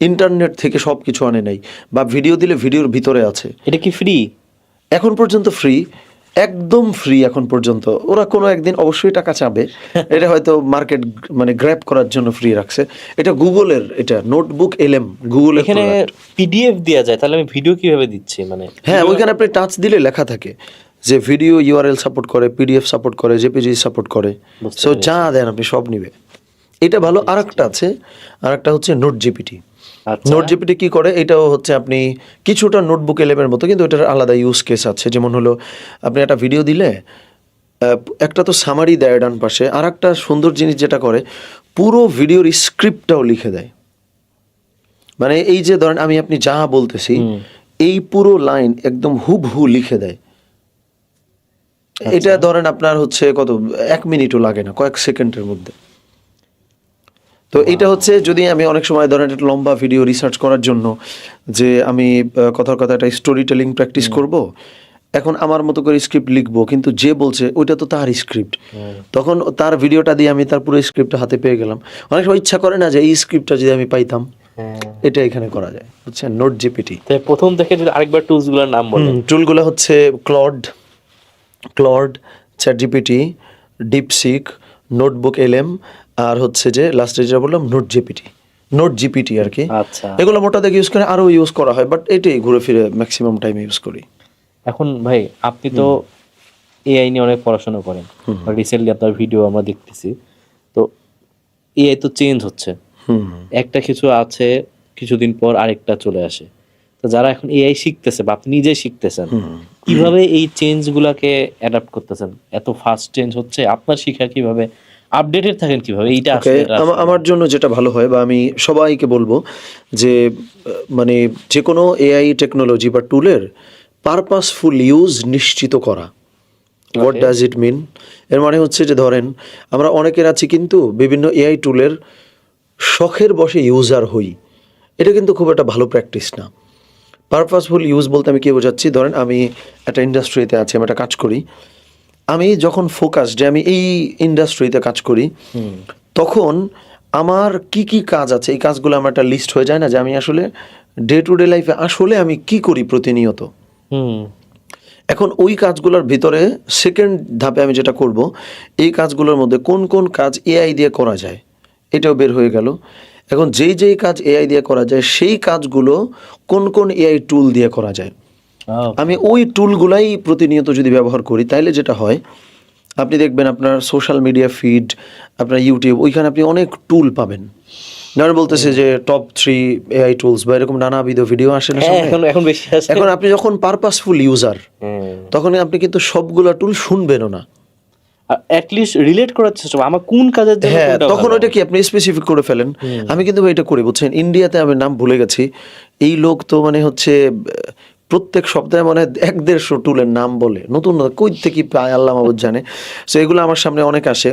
ইন্টারনেট থেকে সব কিছু আনে নাই, বা ভিডিও দিলে ভিডিওর ভিতরে আছে। এটা কি ফ্রি? এখন পর্যন্ত ফ্রি, একদম ফ্রি এখন পর্যন্ত। ওরা কোনো একদিন অবশ্যই টাকা চাবে, এটা হয়তো মার্কেট মানে গ্র্যাব করার জন্য ফ্রি রাখছে। এটা গুগলের, এটা নোটবুক LM গুগল। এখানে পিডিএফ দেওয়া যায়, তাহলে আমি ভিডিও কিভাবে দিচ্ছি? মানে হ্যাঁ, ওইখানে আপনি টাচ দিলে লেখা থাকে যে ভিডিও URL সাপোর্ট করে, PDF সাপোর্ট করে, JPG সাপোর্ট করে, সো যা দেন আপনি সব নিবে। এটা ভালো। আরেকটা আছে, আরেকটা হচ্ছে নোট জিপিটি। নোট জিপিটি কি করে? এটাও হচ্ছে আপনি কিছুটা নোটবুক LM-এর মতো, কিন্তু এটার আলাদা ইউজ কেস আছে। যেমন হলো আপনি একটা ভিডিও দিলে একটা তো সামারি দেয় ডান পাশে, আর একটা সুন্দর জিনিস যেটা করে পুরো ভিডিওর স্ক্রিপ্টটাও লিখে দেয়। মানে এই যে ধরেন আমি আপনি যা বলতেছি এই পুরো লাইন একদম হুবহু লিখে দেয়। এটা ধরেন আপনার হচ্ছে কত 1 মিনিটও লাগে না, কয়েক সেকেন্ডের মধ্যে। তো এটা হচ্ছে যদি আমি অনেক সময় ধরেন একটা লম্বা ভিডিও রিসার্চ করার জন্য যে আমি কথার কথা একটা স্টোরি টেলিং প্র্যাকটিস করব, এখন আমার মতো করে স্ক্রিপ্ট লিখবো, কিন্তু যে বলছে ওইটা তো তার স্ক্রিপ্ট, তখন তার ভিডিওটা দিয়ে আমি তার পুরো স্ক্রিপ্টটা হাতে পেয়ে গেলাম। অনেক সময় ইচ্ছা করে না যে এই স্ক্রিপ্টটা যদি আমি পাইতাম, এটা এখানে করা যায়, বুঝছেন? Note GPT. প্রথম থেকে যদি আরেকবার টুলসগুলোর নাম বলেন। টুলগুলো হচ্ছে Claude, ChatGPT, DeepSeek, notebook LM, আর হচ্ছে যে লাস্টে যেটা বললাম নোট জিপিটি আর কি। আচ্ছা, এগুলো মোটা দেখে ইউজ করে, আরও ইউজ করা হয়, বাট এটাই ঘুরে ফিরে ম্যাক্সিমাম টাইম ইউজ করি। এখন ভাই আপনি তো AI নিয়ে অনেক পড়াশোনা করেন, রিসেন্টলি আপনার ভিডিও আমরা দেখতেছি, তো AI তো চেঞ্জ হচ্ছে, একটা কিছু আছে কিছুদিন পর আরেকটা চলে আসে। তো যারা এখন AI শিখতেছে বা আপনি নিজে শিখতেছেন, কিভাবে এই চেঞ্জ গুলাকে অ্যাডাপ্ট করতেছেন? এত ফাস্ট চেঞ্জ হচ্ছে, আপনার শিক্ষা কিভাবে আপডেটেড থাকেন কিভাবে? এইটা আমার জন্য যেটা ভালো হয়, বা আমি সবাইকে বলবো যে মানে যে কোনো AI টেকনোলজি বা টুলের পারপাসফুল ইউজ নিশ্চিত করা। হোয়াট ডাজ ইট মিন? এর মানে হচ্ছে যে ধরেন আমরা অনেকের আছি কিন্তু বিভিন্ন AI টুলের শখের বশে ইউজার হই, এটা কিন্তু খুব একটা ভালো প্র্যাকটিস না। পারপাসফুল ইউজ বলতে আমি কি বোঝাচ্ছি? ধরেন আমি একটা ইন্ডাস্ট্রিতে আছি, আমি একটা কাজ করি, আমি যখন ফোকাস যে আমি এই ইন্ডাস্ট্রিতে কাজ করি, তখন আমার কি কি কাজ আছে এই কাজগুলো আমার একটা লিস্ট হয়ে যায় না, যে আমি আসলে ডে টু ডে লাইফে আসলে আমি কি করি প্রতিনিয়ত। এখন ওই কাজগুলোর ভিতরে সেকেন্ড ধাপে আমি যেটা করব, এই কাজগুলোর মধ্যে কোন কোন কাজ AI দিয়ে করা যায় এটাও বের হয়ে গেল। এখন যেই কাজ AI দিয়ে করা যায় সেই কাজগুলো কোন কোন AI টুল দিয়ে করা যায়, আমি ওই টুলগুলাই প্রতিনিয়ত যদি ব্যবহার করি, তাইলে যেটা হয় আপনি দেখবেন আপনার সোশ্যাল মিডিয়া ফিড, আপনার ইউটিউব, ওইখানে আপনি অনেক টুল পাবেন। নানা বলতেছে যে টপ 3 AI টুলস বা এরকম নানাবিধ ভিডিও আসে না এখন বেশি আসে। এখন আপনি যখন পারপাসফুল ইউজার, তখন আপনি কিন্তু সবগুলা টুল শুনবেনও না, অ্যাটলিস্ট রিলেট করার চেষ্টা করব আমার কোন কাজের জন্য। হ্যাঁ, তখন ওইটা কি আপনি স্পেসিফিক করে ফেলেন। আমি কিন্তু এটা করি, বুঝছেন? ইন্ডিয়াতে আমি নাম ভুলে গেছি, এই লোক তো মানে হচ্ছে প্রত্যেক সপ্তাহে মানে 1-150 টুলের নাম বলে, নতুন কই থেকে পায় আল্লাহ মাহবুব জানে। সো এগুলো আমার সামনে অনেক আসে।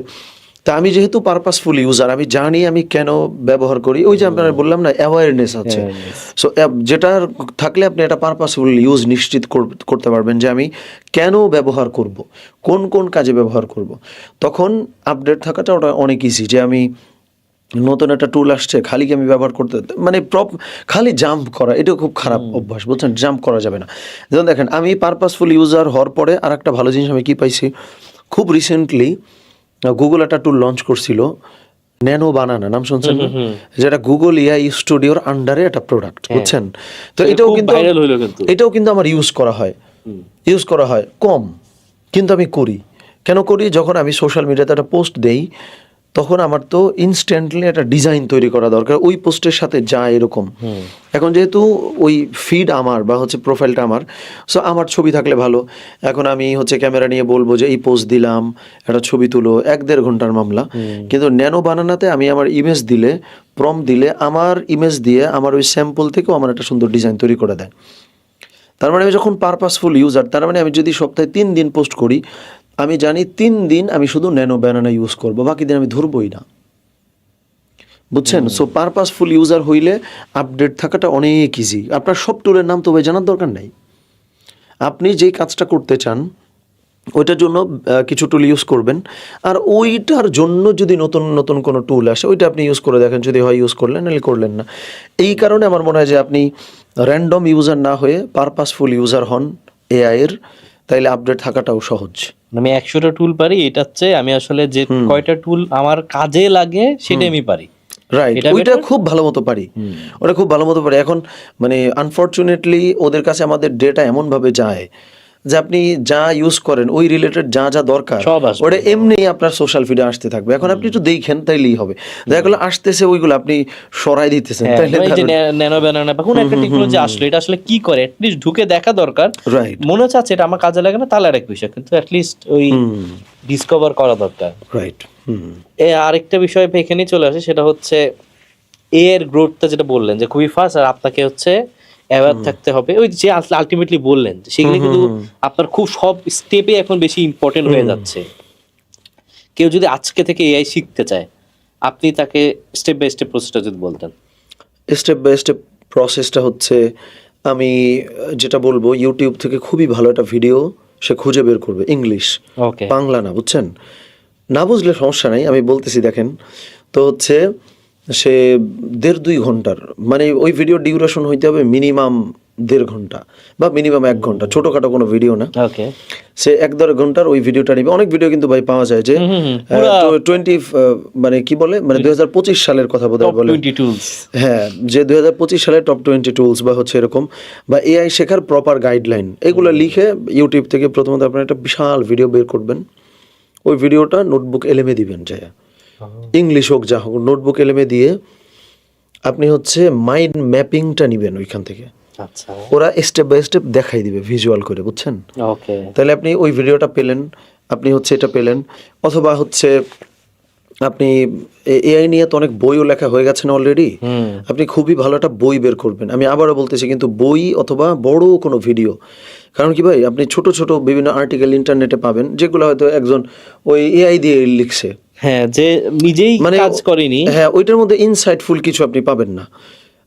তা আমি যেহেতু পারপাসফুল ইউজার, আমি জানি আমি কেন ব্যবহার করি, ওই যে আপনারা বললাম না অ্যাওয়ারনেস আছে। সো যেটা থাকলে আপনি একটা পারপাসফুল ইউজ নিশ্চিত করতে পারবেন যে আমি কেন ব্যবহার করব, কোন কোন কাজে ব্যবহার করব, তখন আপডেট থাকাটা ওটা অনেক ইজি। যে আমি নতুন একটা টুল আসছে, খালি কি আমি ব্যবহার করতে, মানে খালি জাম্প করা, এটা খুব খারাপ অভ্যাস, বুঝছেন? জাম্প করা যাবে না। যেমন দেখেন আমি পারপাসফুল ইউজার হওয়ার পরে আর একটা ভালো জিনিস আমি কি পাইছি, খুব রিসেন্টলি গুগল একটা টুল লঞ্চ করছিল, ন্যানো বানানা, নাম শুনছেন? যেটা গুগল AI স্টুডিওর আন্ডারে একটা প্রোডাক্ট, বুঝছেন? তো এটাও কিন্তু আমার ইউজ করা হয় কম, কিন্তু আমি করি। কেন করি? যখন আমি সোশ্যাল মিডিয়াতে একটা পোস্ট দেই, তখন আমার তো ইনস্ট্যান্টলি একটা ডিজাইন তৈরি করা দরকার ওই পোস্টের সাথে যায় এরকম। এখন যেহেতু ওই ফিড আমার বা হচ্ছে প্রোফাইলটা আমার, সো আমার ছবি থাকলে ভালো। এখন আমি হচ্ছে ক্যামেরা নিয়ে বলবো যে এই পোস্ট দিলাম, একটা ছবি তুলো, 1-1.5 ঘন্টার মামলা। কিন্তু ন্যানো বানানাতে আমি আমার ইমেজ দিলে, প্রম্পট দিলে, আমার ইমেজ দিয়ে আমার ওই স্যাম্পল থেকেও আমার একটা সুন্দর ডিজাইন তৈরি করে দেয়। তার মানে আমি যখন পারপাসফুল ইউজার, তার মানে আমি যদি সপ্তাহে 3 দিন পোস্ট করি, আমি জানি 3 দিন আমি শুধু ন্যানো ব্যানানা ইউজ করবো, বাকি দিন আমি ধরবই না, বুঝছেন? সো পারপাসফুল ইউজার হইলে আপডেট থাকাটা অনেক ইজি। আপনার সব টুলের নাম তো ভাই জানার দরকার নাই। আপনি যেই কাজটা করতে চান ওইটার জন্য কিছু টুল ইউজ করবেন, আর ওইটার জন্য যদি নতুন নতুন কোনো টুল আসে ওইটা আপনি ইউজ করে দেখেন, যদি হয় ইউজ করলেন, নাহলে করলেন না। এই কারণে আমার মনে হয় যে আপনি র্যান্ডম ইউজার না হয়ে পারপাসফুল ইউজার হন এআই এর, তাইলে আপডেট থাকাটাও সহজ। আমি 100টা টুল পারি, এটা হচ্ছে আমি আসলে যে কয়টা টুল আমার কাজে লাগে সেটা আমি পারি। রাইট, ওইটা খুব ভালো মতো পারি, ওটা খুব ভালো মতো পারি। এখন মানে আনফর্চুনেটলি ওদের কাছে আমাদের ডেটা এমনভাবে যায় যে আপনি যা ইউজ করেন ওই রিলেটেড যা যা দরকার ওটা এমনি আপনার সোশ্যাল ফিডে আসতে থাকবে। এখন আপনি একটু দেখেন তাইলেই হবে, দেখা গেলো আসতেছে ওইগুলো আপনি সরাই দিতেছেন, ন্যানো ব্যানানা বা কোনো একটা টেকনোলজি আসলে এটা আসলে কি করে অ্যাটলিস্ট ঢুকে দেখা দরকার। রাইট, মনে হচ্ছে এটা আমার কাজে লাগে না তাহলে আরেক বিষয়, কিন্তু অ্যাটলিস্ট ওই ডিসকভার করা দরকার। রাইট। আরেকটা বিষয় এখানেই চলে আসে, সেটা হচ্ছে এ এর গ্রোথটা যেটা বললেন যে খুবই ফাস্ট, আর আপনাকে হচ্ছে অ্যাওয়ার থাকতে হবে। ওই যে আলটিমেটলি বললেন সেগুলো কিন্তু আপনার খুব সব স্টেপে এখন বেশি ইম্পর্টেন্ট হয়ে যাচ্ছে। কেউ যদি আজকে থেকে এআই শিখতে চায়, আপনি তাকে স্টেপ বাই স্টেপ প্রসেসটা যদি বলতেন। স্টেপ বাই স্টেপ প্রসেসটা হচ্ছে, আমি যেটা বলবো, ইউটিউব থেকে খুবই ভালো একটা ভিডিও সে খুঁজে বের করবে, ইংলিশ, বাংলা না, বুঝছেন? না বুঝলে সমস্যা নাই, আমি বলতেছি দেখেন। তো হচ্ছে সে 1.5-2 ঘন্টার, মানে ওই ভিডিও ডিউরেশন হইতে হবে মিনিমাম 1.5 ঘন্টা বা মিনিমাম 1 ঘন্টা, ছোটখাটো কোনো ভিডিও না। সে 1-1.5 ঘন্টার ওই ভিডিওটা নিবে। অনেক ভিডিও কিন্তু ভাই পাওয়া যায় যে 20 মানে কি বলে, মানে 2025 সালের কথা বোধহয় বলে, হ্যাঁ, যে 2025 সালের টপ 20 টুলস বা হচ্ছে এরকম, বা এআই শেখার প্রপার গাইডলাইন, এগুলো লিখে ইউটিউব থেকে প্রথমত আপনার একটা বিশাল ভিডিও বের করবেন। ওই ভিডিওটা নোটবুক এলএমে দিবেন, যায় ইংলিশ হোক যা হোক, নোটবুক এলএমে দিয়ে আপনি হচ্ছে মাইন্ড ম্যাপিংটা নিবেন ওইখান থেকে। ওরা স্টেপ বাই স্টেপ দেখাই দিবে ভিজুয়াল করে, বুঝছেন? তাহলে আপনি ওই ভিডিওটা পেলেন, আপনি হচ্ছে এটা পেলেন। অথবা হচ্ছে আপনি এআই নিয়ে তো অনেক বইও লেখা হয়ে গেছে না অলরেডি, আপনি খুবই ভালো একটা বই বের করবেন। আমি আবারও বলতেছি, কিন্তু বই অথবা বড় কোনো ভিডিও, কারণ কি ভাই, আপনি ছোট ছোট বিভিন্ন আর্টিকেল ইন্টারনেটে পাবেন যেগুলো হয়তো একজন ওই এআই দিয়ে লিখছে, হ্যাঁ, যে নিজেই কাজ করেনি, হ্যাঁ, ওইটার মধ্যে ইনসাইটফুল কিছু আপনি পাবেন না।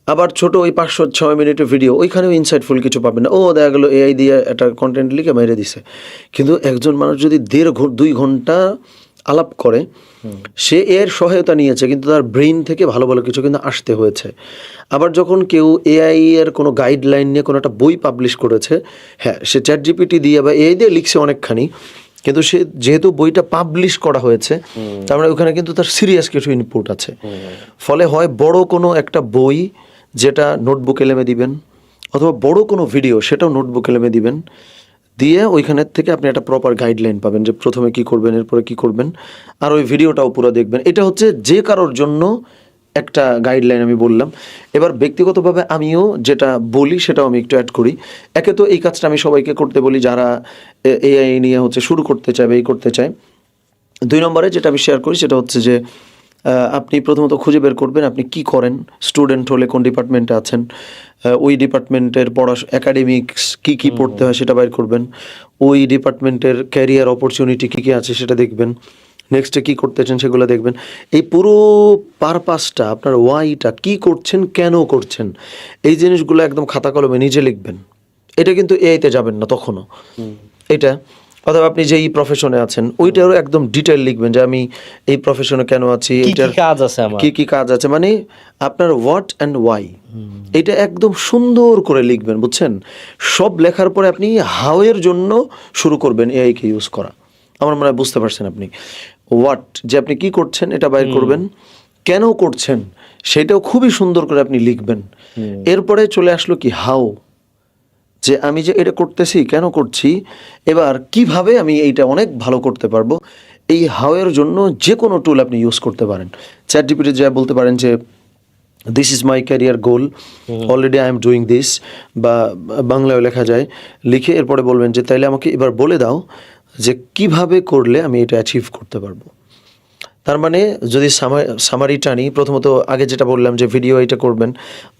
আবার ছোট ওই 5-6 মিনিটের ভিডিও, ওইখানেও ইনসাইটফুল কিছু পাবেন না। ও দেখা গেলো এআই দিয়ে একটা কন্টেন্ট লিখে মেরে দিছে। কিন্তু একজন মানুষ যদি 1.5-2 ঘন্টা আলাপ করে, সে এর সহায়তা নিয়েছে, কিন্তু তার ব্রেইন থেকে ভালো ভালো কিছু কিন্তু আসতে হয়েছে। আবার যখন কেউ এআই এর কোনো গাইডলাইন নিয়ে কোনো একটা বই পাবলিশ করেছে, হ্যাঁ, সে চ্যাট জিপিটি দিয়ে বা এআই দিয়ে লিখছে অনেকখানি, কিন্তু সে যেহেতু বইটা পাবলিশ করা হয়েছে, তার মানে ওখানে কিন্তু তার সিরিয়াস কিছু ইনপুট আছে। ফলে হয় বড় কোনো একটা বই যেটা নোটবুক এলএমে দিবেন, অথবা বড় কোনো ভিডিও সেটাও নোটবুক এলএমে দিবেন, দিয়ে ওইখানের থেকে আপনি একটা প্রপার গাইডলাইন পাবেন যে প্রথমে কি করবেন, এরপরে কি করবেন, আর ওই ভিডিওটাও পুরো দেখবেন। এটা হচ্ছে যে কারোর জন্য একটা গাইডলাইন আমি বললাম। এবার ব্যক্তিগতভাবে আমিও যেটা বলি সেটাও আমি একটু অ্যাড করি। একে তো এই কাজটা আমি সবাইকে করতে বলি যারা এআই নিয়ে হচ্ছে শুরু করতে চায় বা এই করতে চায়। 2 নম্বরে যেটা আমি শেয়ার করি সেটা হচ্ছে যে আপনি প্রথমত খুঁজে বের করবেন আপনি কি করেন, স্টুডেন্ট হলে কোন ডিপার্টমেন্টে আছেন, ওই ডিপার্টমেন্টের একাডেমিক্স কী কী পড়তে হয় সেটা বের করবেন, ওই ডিপার্টমেন্টের ক্যারিয়ার অপরচুনিটি কী কী আছে সেটা দেখবেন, নেক্সটে কী করতে চান সেগুলো দেখবেন। এই পুরো পারপাসটা, আপনার ওয়াইটা, কী করছেন, কেন করছেন, এই জিনিসগুলো একদম খাতা কলমে নিজে লিখবেন। এটা কিন্তু এআইতে যাবেন না তখনও এটা। অথবা আপনি যে এই প্রফেশনে আছেন ওইটারও একদম ডিটেল লিখবেন যে আমি এই প্রফেশনে কেন আছি, এটার কি কি কাজ আছে, মানে আপনার হোয়াট অ্যান্ড ওয়াই, এটা একদম সুন্দর করে লিখবেন, বুঝছেন? সব লেখার পরে আপনি হাউ এর জন্য শুরু করবেন এআইকে ইউজ করা। আমার মনে হয় বুঝতে পারছেন আপনি। হোয়াট, যে আপনি কি করছেন এটা বাইর করবেন, কেন করছেন সেটাও খুবই সুন্দর করে আপনি লিখবেন। এরপরে চলে আসলো কি হাউ, যে আমি যে এটা করতেছি কেন করছি, এবার কিভাবে আমি এইটা অনেক ভালো করতে পারবো। এই হাওয়ের জন্য যে কোনো টুল আপনি ইউজ করতে পারেন। চ্যাট জিপিটি যা বলতে পারেন যে this is my career goal, already I am doing this, বা বাংলায় লেখা যায়, লিখে এরপরে বলবেন যে তাইলে আমাকে এবার বলে দাও যে কিভাবে করলে আমি এটা অ্যাচিভ করতে পারবো। তার মানে যদি সামারি টানি, প্রথমত আগে যেটা বললাম যে ভিডিও এটা করবেন,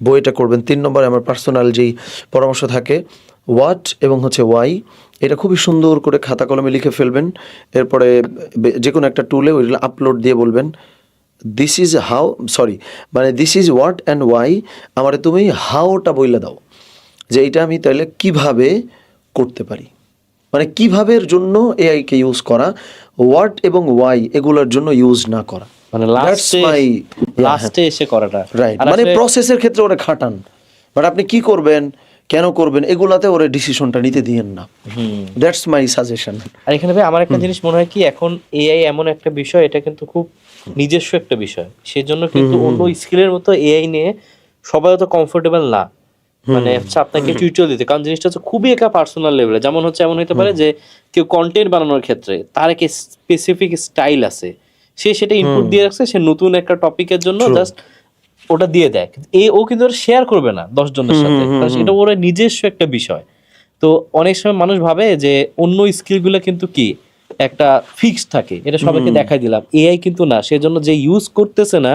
বই এটা করবেন, 3 নম্বরে আমার পার্সোনাল যেই পরামর্শ থাকে হোয়াট এবং হচ্ছে ওয়াই, এটা খুবই সুন্দর করে খাতা কলমে লিখে ফেলবেন। এরপরে যে কোনো একটা টুলে ওইগুলো আপলোড দিয়ে বলবেন দিস ইজ হাউ, মানে this is what and why, আমারে তুমি হাউটা বইলে দাও যে এটা আমি তাহলে কিভাবে করতে পারি, মানে কিভাবের জন্য এআইকে ইউজ করা, হোয়াট এবং ওয়াই এগুলোর জন্য ইউজ না করা, মানে লাস্টে এসে করাটা রাইট। মানে প্রসেসের ক্ষেত্রে ওরা খাটান, বাট আপনি কি করবেন, কেন করবেন, এগুলাতে ওরা ডিসিশনটা নিতে দিয়েন না। That's my suggestion. আর এখানে ভাই আমার একটা জিনিস মনে হয় কি, এখন এআই এমন একটা বিষয়, এটা কিন্তু খুব নিজস্ব একটা বিষয়, সেজন্য কিন্তু অন্য স্কিলের মতো এআই নিয়ে সবাই অত কমফোর্টেবল না। মানে হচ্ছে আপনাকে টিউটোরিয়াল দিতে, কারণ জিনিসটা হচ্ছে খুবই একটা পার্সোনাল লেভেলে। যেমন হচ্ছে এমন হতে পারে যে কেউ কন্টেন্ট বানানোর ক্ষেত্রে তার একটা স্পেসিফিক স্টাইল আছে, সে সেটা ইনপুট দিয়ে রাখছে, সে নতুন একটা টপিকের জন্য জাস্ট ওটা দিয়ে দেয়, ও কিন্তু শেয়ার করবে না 10 জনের সাথে, কারণ সেটা ওর নিজস্ব একটা বিষয়। তো অনেক সময় মানুষ ভাবে যে অন্য স্কিলগুলো কিন্তু কি একটা ফিক্সড থাকে, এটা সবাইকে দেখাই দিলাম। এআই কিন্তু না, সেজন্য যে ইউজ করতেছে না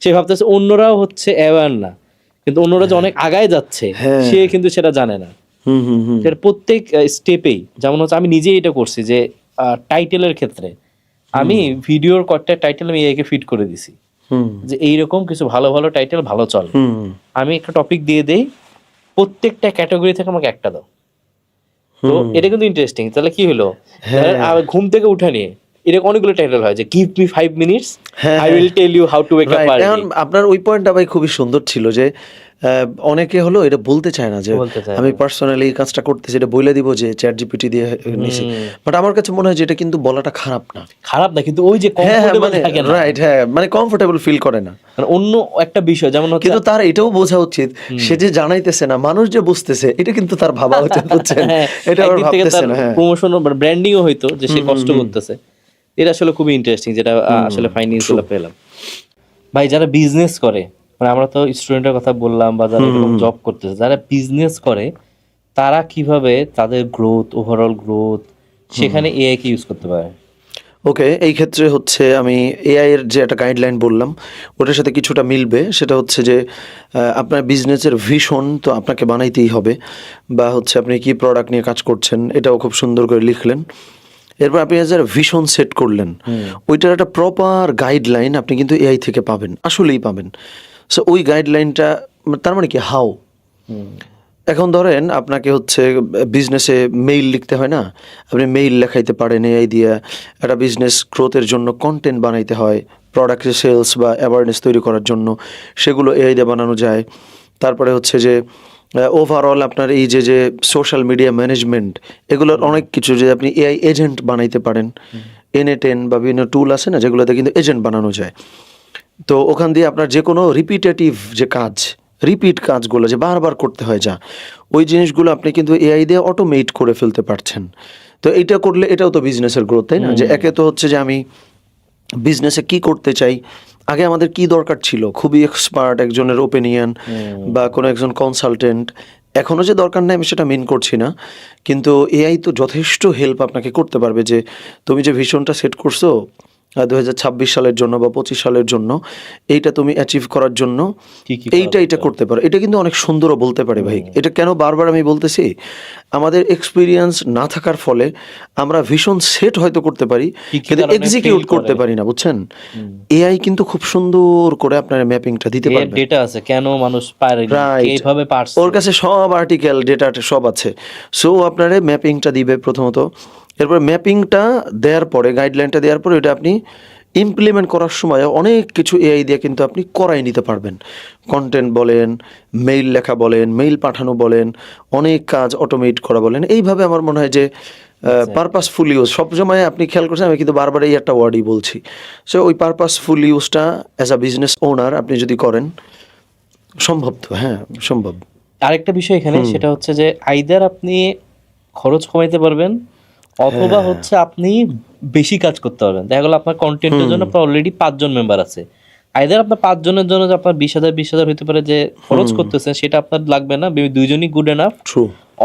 সে ভাবতেছে অন্যরাও হচ্ছে অ্যাওয়ার না, কিন্তু অন্যরা যে অনেক আগায় যাচ্ছে সে কিন্তু সেটা জানে না। এর প্রত্যেক স্টেপেই, যেমন হচ্ছে আমি নিজেই এটা করছি যে টাইটেলের ক্ষেত্রে আমি ভিডিওর কয়েকটা টাইটেল আমি এআইকে ফিট করে দিছি যে এইরকম কিছু ভালো ভালো টাইটেল ভালো চলে, আমি একটা টপিক দিয়ে দেই, প্রত্যেকটা ক্যাটাগরি থেকে আমাকে একটা দাও। তো এটা কিন্তু ইন্টারেস্টিং। তাহলে কি হলো, ঘুম থেকে উঠে নিয়ে এরকম অনেকগুলো টাইটেল হয় যে give me 5 minutes I will tell you how to wake up early. এখন আপনার ওই পয়েন্টটা ভাই খুবই সুন্দর ছিল যে অনেকে হলো এটা বলতে চায় না যে আমি পার্সোনালি এই কাজটা করতেছি, এটা বলে দিব যে চ্যাট জিপিটি দিয়ে নিছি, বাট আমার কাছে মনে হয় যে এটা কিন্তু বলাটা খারাপ না, কিন্তু ওই যে কমফোর্টেবল থাকে না, রাইট, মানে কমফোর্টেবল ফিল করে না। অন্য একটা বিষয় যেমন হচ্ছে, কিন্তু তার এটাও বোঝা উচিত সে যে জানাইতেছে না, মানুষ যে বুঝতেছে, এটা কিন্তু তার ভাবা উচিত, বুঝছেন? এটা আর ভাবতেছে না। প্রমোশন বা ব্র্যান্ডিংও হয়তো যে সে কষ্ট করতেছে। এটা আসলে খুবই ইন্টারেস্টিং, যেটা আসলে ফাইন্যান্সিয়াল পেলাম। ভাই যারা বিজনেস করে, মানে আমরা তো স্টুডেন্টের কথা বললাম, বা যারা এরকম জব করতেছে, যারা বিজনেস করে তারা কিভাবে তাদের গ্রোথ, ওভারঅল গ্রোথ, সেখানে এআই কে ইউজ করতে পারে? ওকে, এই ক্ষেত্রে হচ্ছে আমি এআই এর যে একটা গাইডলাইন বললাম ওটার সাথে কিছুটা মিলবে। সেটা হচ্ছে যে আপনার বিজনেসের ভিশন তো আপনাকে বানাইতেই হবে, বা হচ্ছে আপনি কি প্রোডাক্ট নিয়ে কাজ করছেন এটাও খুব সুন্দর করে লিখলেন। এরপর আপনি যারা ভিশন সেট করলেন ওইটার একটা প্রপার গাইডলাইন আপনি কিন্তু এআই থেকে পাবেন, আসলেই পাবেন। সো ওই গাইডলাইনটা, তার মানে কি হাউ, এখন ধরেন আপনাকে হচ্ছে বিজনেসে মেইল লিখতে হয় না, আপনি মেইল লেখাইতে পারেন এআই দিয়ে। একটা বিজনেস গ্রোথের জন্য কন্টেন্ট বানাইতে হয়, প্রোডাক্টের সেলস বা অ্যাওয়ারনেস তৈরি করার জন্য, সেগুলো এআই দিয়ে বানানো যায়। তারপরে হচ্ছে যে ওভারঅল আপনার এই যে সোশ্যাল মিডিয়া ম্যানেজমেন্ট, এগুলোর অনেক কিছু যে আপনি এআই এজেন্ট বানাইতে পারেন। N10 বা বিভিন্ন টুল আছে না যেগুলোতে কিন্তু এজেন্ট বানানো যায়। তো ওখান দিয়ে আপনার যে কোনো রিপিটেটিভ যে কাজ, রিপিট কাজগুলো যে বারবার করতে হয় যা, ওই জিনিসগুলো আপনি কিন্তু এআই দিয়ে অটোমেট করে ফেলতে পারছেন। তো এইটা করলে এটাও তো বিজনেসের গ্রোথ, তাই না? যে একে তো হচ্ছে যে আমি বিজনেসে কি করতে চাই, আগে আমাদের কি দরকার ছিল, খুবই এক্সপার্ট একজনের ওপিনিয়ন বা কোনো একজন কনসালটেন্ট। এখনও যে দরকার নেই আমি সেটা মেন করছি না, কিন্তু এআই তো যথেষ্ট হেল্প আপনাকে করতে পারবে যে তুমি যে ভিশনটা সেট করছো 2026 সালের জন্য বা 25 সালের জন্য, এইটা তুমি অ্যাচিভ করার জন্য এইটা করতে পারো। এটা কিন্তু অনেক সুন্দরও বলতে পারে ভাই। এটা কেন বারবার আমি বলতেছি, আমাদের এক্সপিরিয়েন্স না থাকার ফলে আমরা ভিশন সেট হয়তো করতে পারি কিন্তু এক্সিকিউট করতে পারি না, বুঝছেন? এআই কিন্তু খুব সুন্দর করে আপনার ম্যাপিংটা দিতে পারবে, ডেটা আছে কেন মানুষ পারে এইভাবে পারছে, ওর কাছে সব আর্টিকেল ডেটা সব আছে। সো আপনারে ম্যাপিংটা দিবে প্রথমত, এরপর ম্যাপিংটা দেওয়ার পরে, গাইডলাইনটা দেওয়ার পরে এটা আপনি ইমপ্লিমেন্ট করার সময় অনেক কিছু এআই দিয়ে কিন্তু আপনি করাই নিতে পারবেন। কন্টেন্ট বলেন, মেইল লেখা বলেন, মেইল পাঠানো বলেন, অনেক কাজ অটোমেট করা বলেন। এইভাবে আমার মনে হয় যে পারপাসফুল ইউজ, সবসময় আপনি খেয়াল করছেন আমি কিন্তু বারবার এই একটা ওয়ার্ডই বলছি। সো ওই পারপাসফুল ইউজটা অ্যাজ আ বিজনেস ওনার আপনি যদি করেন, সম্ভব তো, হ্যাঁ সম্ভব। আরেকটা বিষয় এখানে, সেটা হচ্ছে যে আইদার আপনি খরচ কমাইতে পারবেন, অথবা হচ্ছে আপনি বেশি কাজ করতে পারবেন। দেখা গেল আপনার কন্টেন্টের জন্য আপনার অলরেডি 5 জন মেম্বার আছে, আইদার আপনার 5 জনের জন্য যে আপনার 20,000 হতে পারে যে খরচ করতেছেন, সেটা আপনার লাগবে না, 2 জনই গুড এনাফ।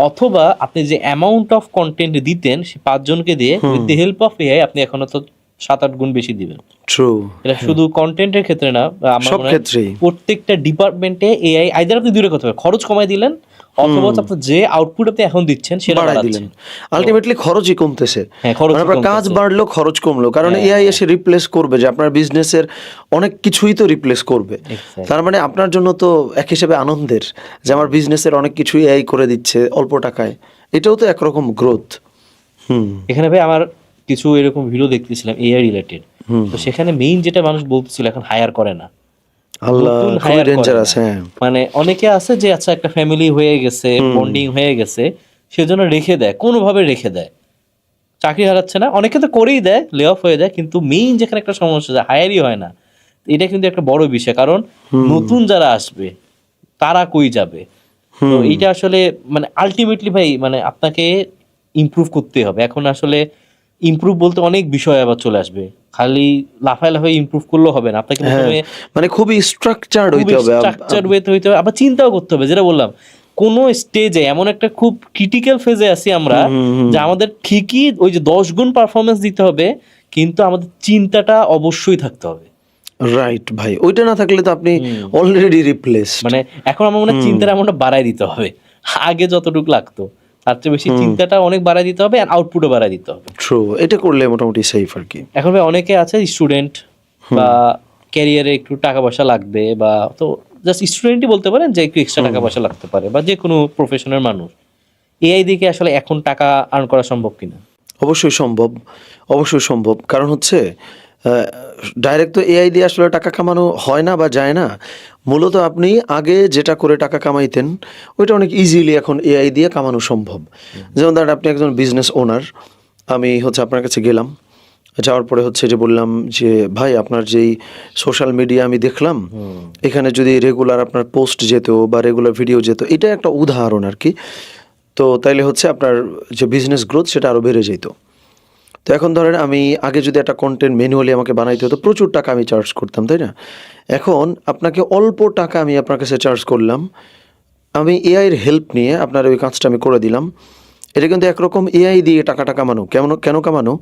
অথবা আপনি যে অ্যামাউন্ট অফ কন্টেন্ট দিতেন সে 5 জনকে দিয়ে with the help of AI আপনি এখনো তো 7-8 গুণ বেশি দিবে। ট্রু, এটা শুধু কন্টেন্টের ক্ষেত্রে না, আমার সব মনে হয় ক্ষেত্রেই। প্রত্যেকটা ডিপার্টমেন্টে এআই আইদার আপনি দূরে করতে পারেন, খরচ কমাই দিলেন অথবা আপনি যে আউটপুট আপনি এখন দিচ্ছেন সেটা বাড়াই দিলেন, আলটিমেটলি খরচই কমতেছে। হ্যাঁ, খরচ মানে আপনার কাজ বাড়লো, খরচ কমলো, কারণ এআই এসে রিপ্লেস করবে, যে আপনার বিজনেসের অনেক কিছুই তো রিপ্লেস করবে। তার মানে আপনার জন্য তো এক হিসেবে আনন্দের যে আমার বিজনেসের অনেক কিছুই এআই করে দিচ্ছে অল্প টাকায়, এটাও তো একরকম গ্রোথ। এখানে ভাই আমার কিছু এরকম ভিডিও দেখতেছিলাম এআই রিলেটেড, তো সেখানে মেইন যেটা মানুষ বলতেছিল এখন হায়ার করে না, আল্লাহ, নতুন খুবই hire করে ডেঞ্জারাস। না। হ্যাঁ, মানে অনেকে আছে যে আচ্ছা একটা ফ্যামিলি হয়ে গেছে, বন্ডিং হয়ে গেছে, সেজন্য রেখে দেয়, কোনোভাবে রেখে দেয়, চাকরি হারাচ্ছে না, অনেকে তো করেই দেয়, লে অফ হয়ে যায়, কিন্তু মেইন যেখানে একটা সমস্যা যায় হায়ারই হয় না। এটা কিন্তু একটা বড় বিষয়, কারণ নতুন যারা আসবে তারা কই যাবে। তো এইটা আসলে মানে আলটিমেটলি ভাই মানে আপনাকে ইমপ্রুভ করতে হবে। এখন আসলে ইমপ্রুভ বলতে অনেক বিষয় আবার চলে আসবে, খালি লাফায় লাফায় ইমপ্রুভ করলেও হবে না, আপনাকে প্রথমে মানে খুবই স্ট্রাকচার্ড হইতে হবে। স্ট্রাকচার ওয়েতে হইতে হবে, আবার চিন্তাও করতে হবে, যেটা বললাম কোন স্টেজে এমন একটা খুব ক্রিটিক্যাল ফেজে আছি আমরা, যে আমাদের ঠিকই ওই যে 10 গুণ পারফরমেন্স দিতে হবে, কিন্তু আমাদের চিন্তাটা অবশ্যই থাকতে হবে। রাইট ভাই, ওইটা না থাকলে তো আপনি অলরেডি রিপ্লেস। মানে এখন আমার মনে হয় চিন্তাটা এমনটা বাড়াই দিতে হবে, আগে যতটুকু লাগতো তার চেয়ে বেশি চিন্তাটা অনেক বাড়াই দিতে হবে, আর আউটপুটও বাড়াই দিতে হবে। ট্রু, এটা করলে মোটামুটি সেফ আর কি। এখন ভাই অনেকে আছে স্টুডেন্ট বা ক্যারিয়ারে একটু টাকা পয়সা লাগবে, বা তো জাস্ট স্টুডেন্টই বলতে পারেন যে একটু এক্সট্রা টাকা পয়সা লাগতে পারে, বা যে কোনো প্রফেশনের মানুষ, এআই দিকে আসলে এখন টাকা আর্ন করা সম্ভব কিনা? অবশ্যই সম্ভব, অবশ্যই সম্ভব। কারণ হচ্ছে ডাইরেক্ট তো এআই দিয়ে আসলে টাকা কামানো হয় না বা যায় না। মূলত আপনি আগে যেটা করে টাকা কামাইতেন ওইটা অনেক ইজিলি এখন এআই দিয়ে কামানো সম্ভব। যেমন ধরেন আপনি একজন বিজনেস ওনার, আমি হচ্ছে আপনার কাছে গেলাম, যাওয়ার পরে হচ্ছে যে বললাম যে ভাই আপনার যেই সোশ্যাল মিডিয়া আমি দেখলাম, এখানে যদি রেগুলার আপনার পোস্ট যেত বা রেগুলার ভিডিও যেত, এটা একটা উদাহরণ আর কি, তো তাইলে হচ্ছে আপনার যে বিজনেস গ্রোথ সেটা আরও বেড়ে যেত। তো এখন ধরেন আমি আগে যদি একটা কন্টেন্ট ম্যানুয়ালি আমাকে বানাইতে হতো, প্রচুর টাকা আমি চার্জ করতাম, তাই না? এখন আপনাকে অল্প টাকা আমি আপনার কাছে চার্জ করলাম, আমি এআইয়ের হেল্প নিয়ে আপনার ওই কাজটা আমি করে দিলাম। এটা কিন্তু একরকম এআই দিয়ে টাকাটা কামানো। কেন কামানো?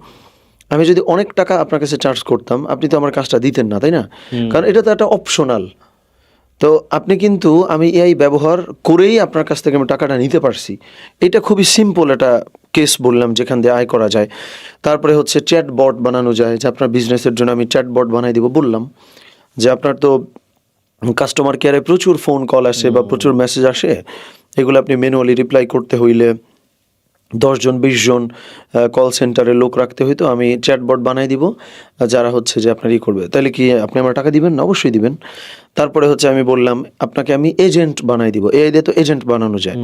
আমি যদি অনেক টাকা আপনার কাছে চার্জ করতাম, আপনি তো আমার কাজটা দিতেন না, তাই না? কারণ এটা তো একটা অপশনাল। তো আপনি কিন্তু আমি এআই ব্যবহার করেই আপনার কাছ থেকে আমি টাকাটা নিতে পারছি। এটা খুবই সিম্পল একটা কেস বললাম যেখান দিয়ে আয় করা যায়। তারপরে হচ্ছে চ্যাট বট বানানো যায়, যে আপনার বিজনেসের জন্য আমি চ্যাট বট বানাই দিব। বললাম যে আপনার তো কাস্টমার কেয়ারে প্রচুর ফোন কল আসে বা প্রচুর মেসেজ আসে, এগুলো আপনি ম্যানুয়ালি রিপ্লাই করতে হইলে 10 জন 20 জন কল সেন্টারে লোক রাখতে হইতো, আমি চ্যাটবট বানাই দিব যারা হচ্ছে যে আপনার করবে। তাহলে কি আপনি আমার টাকা দিবেন না? অবশ্যই দিবেন। তারপরে হচ্ছে আমি বললাম আপনাকে আমি এজেন্ট বানাই দিব। এআই দিয়ে তো এজেন্ট বানানো যায়,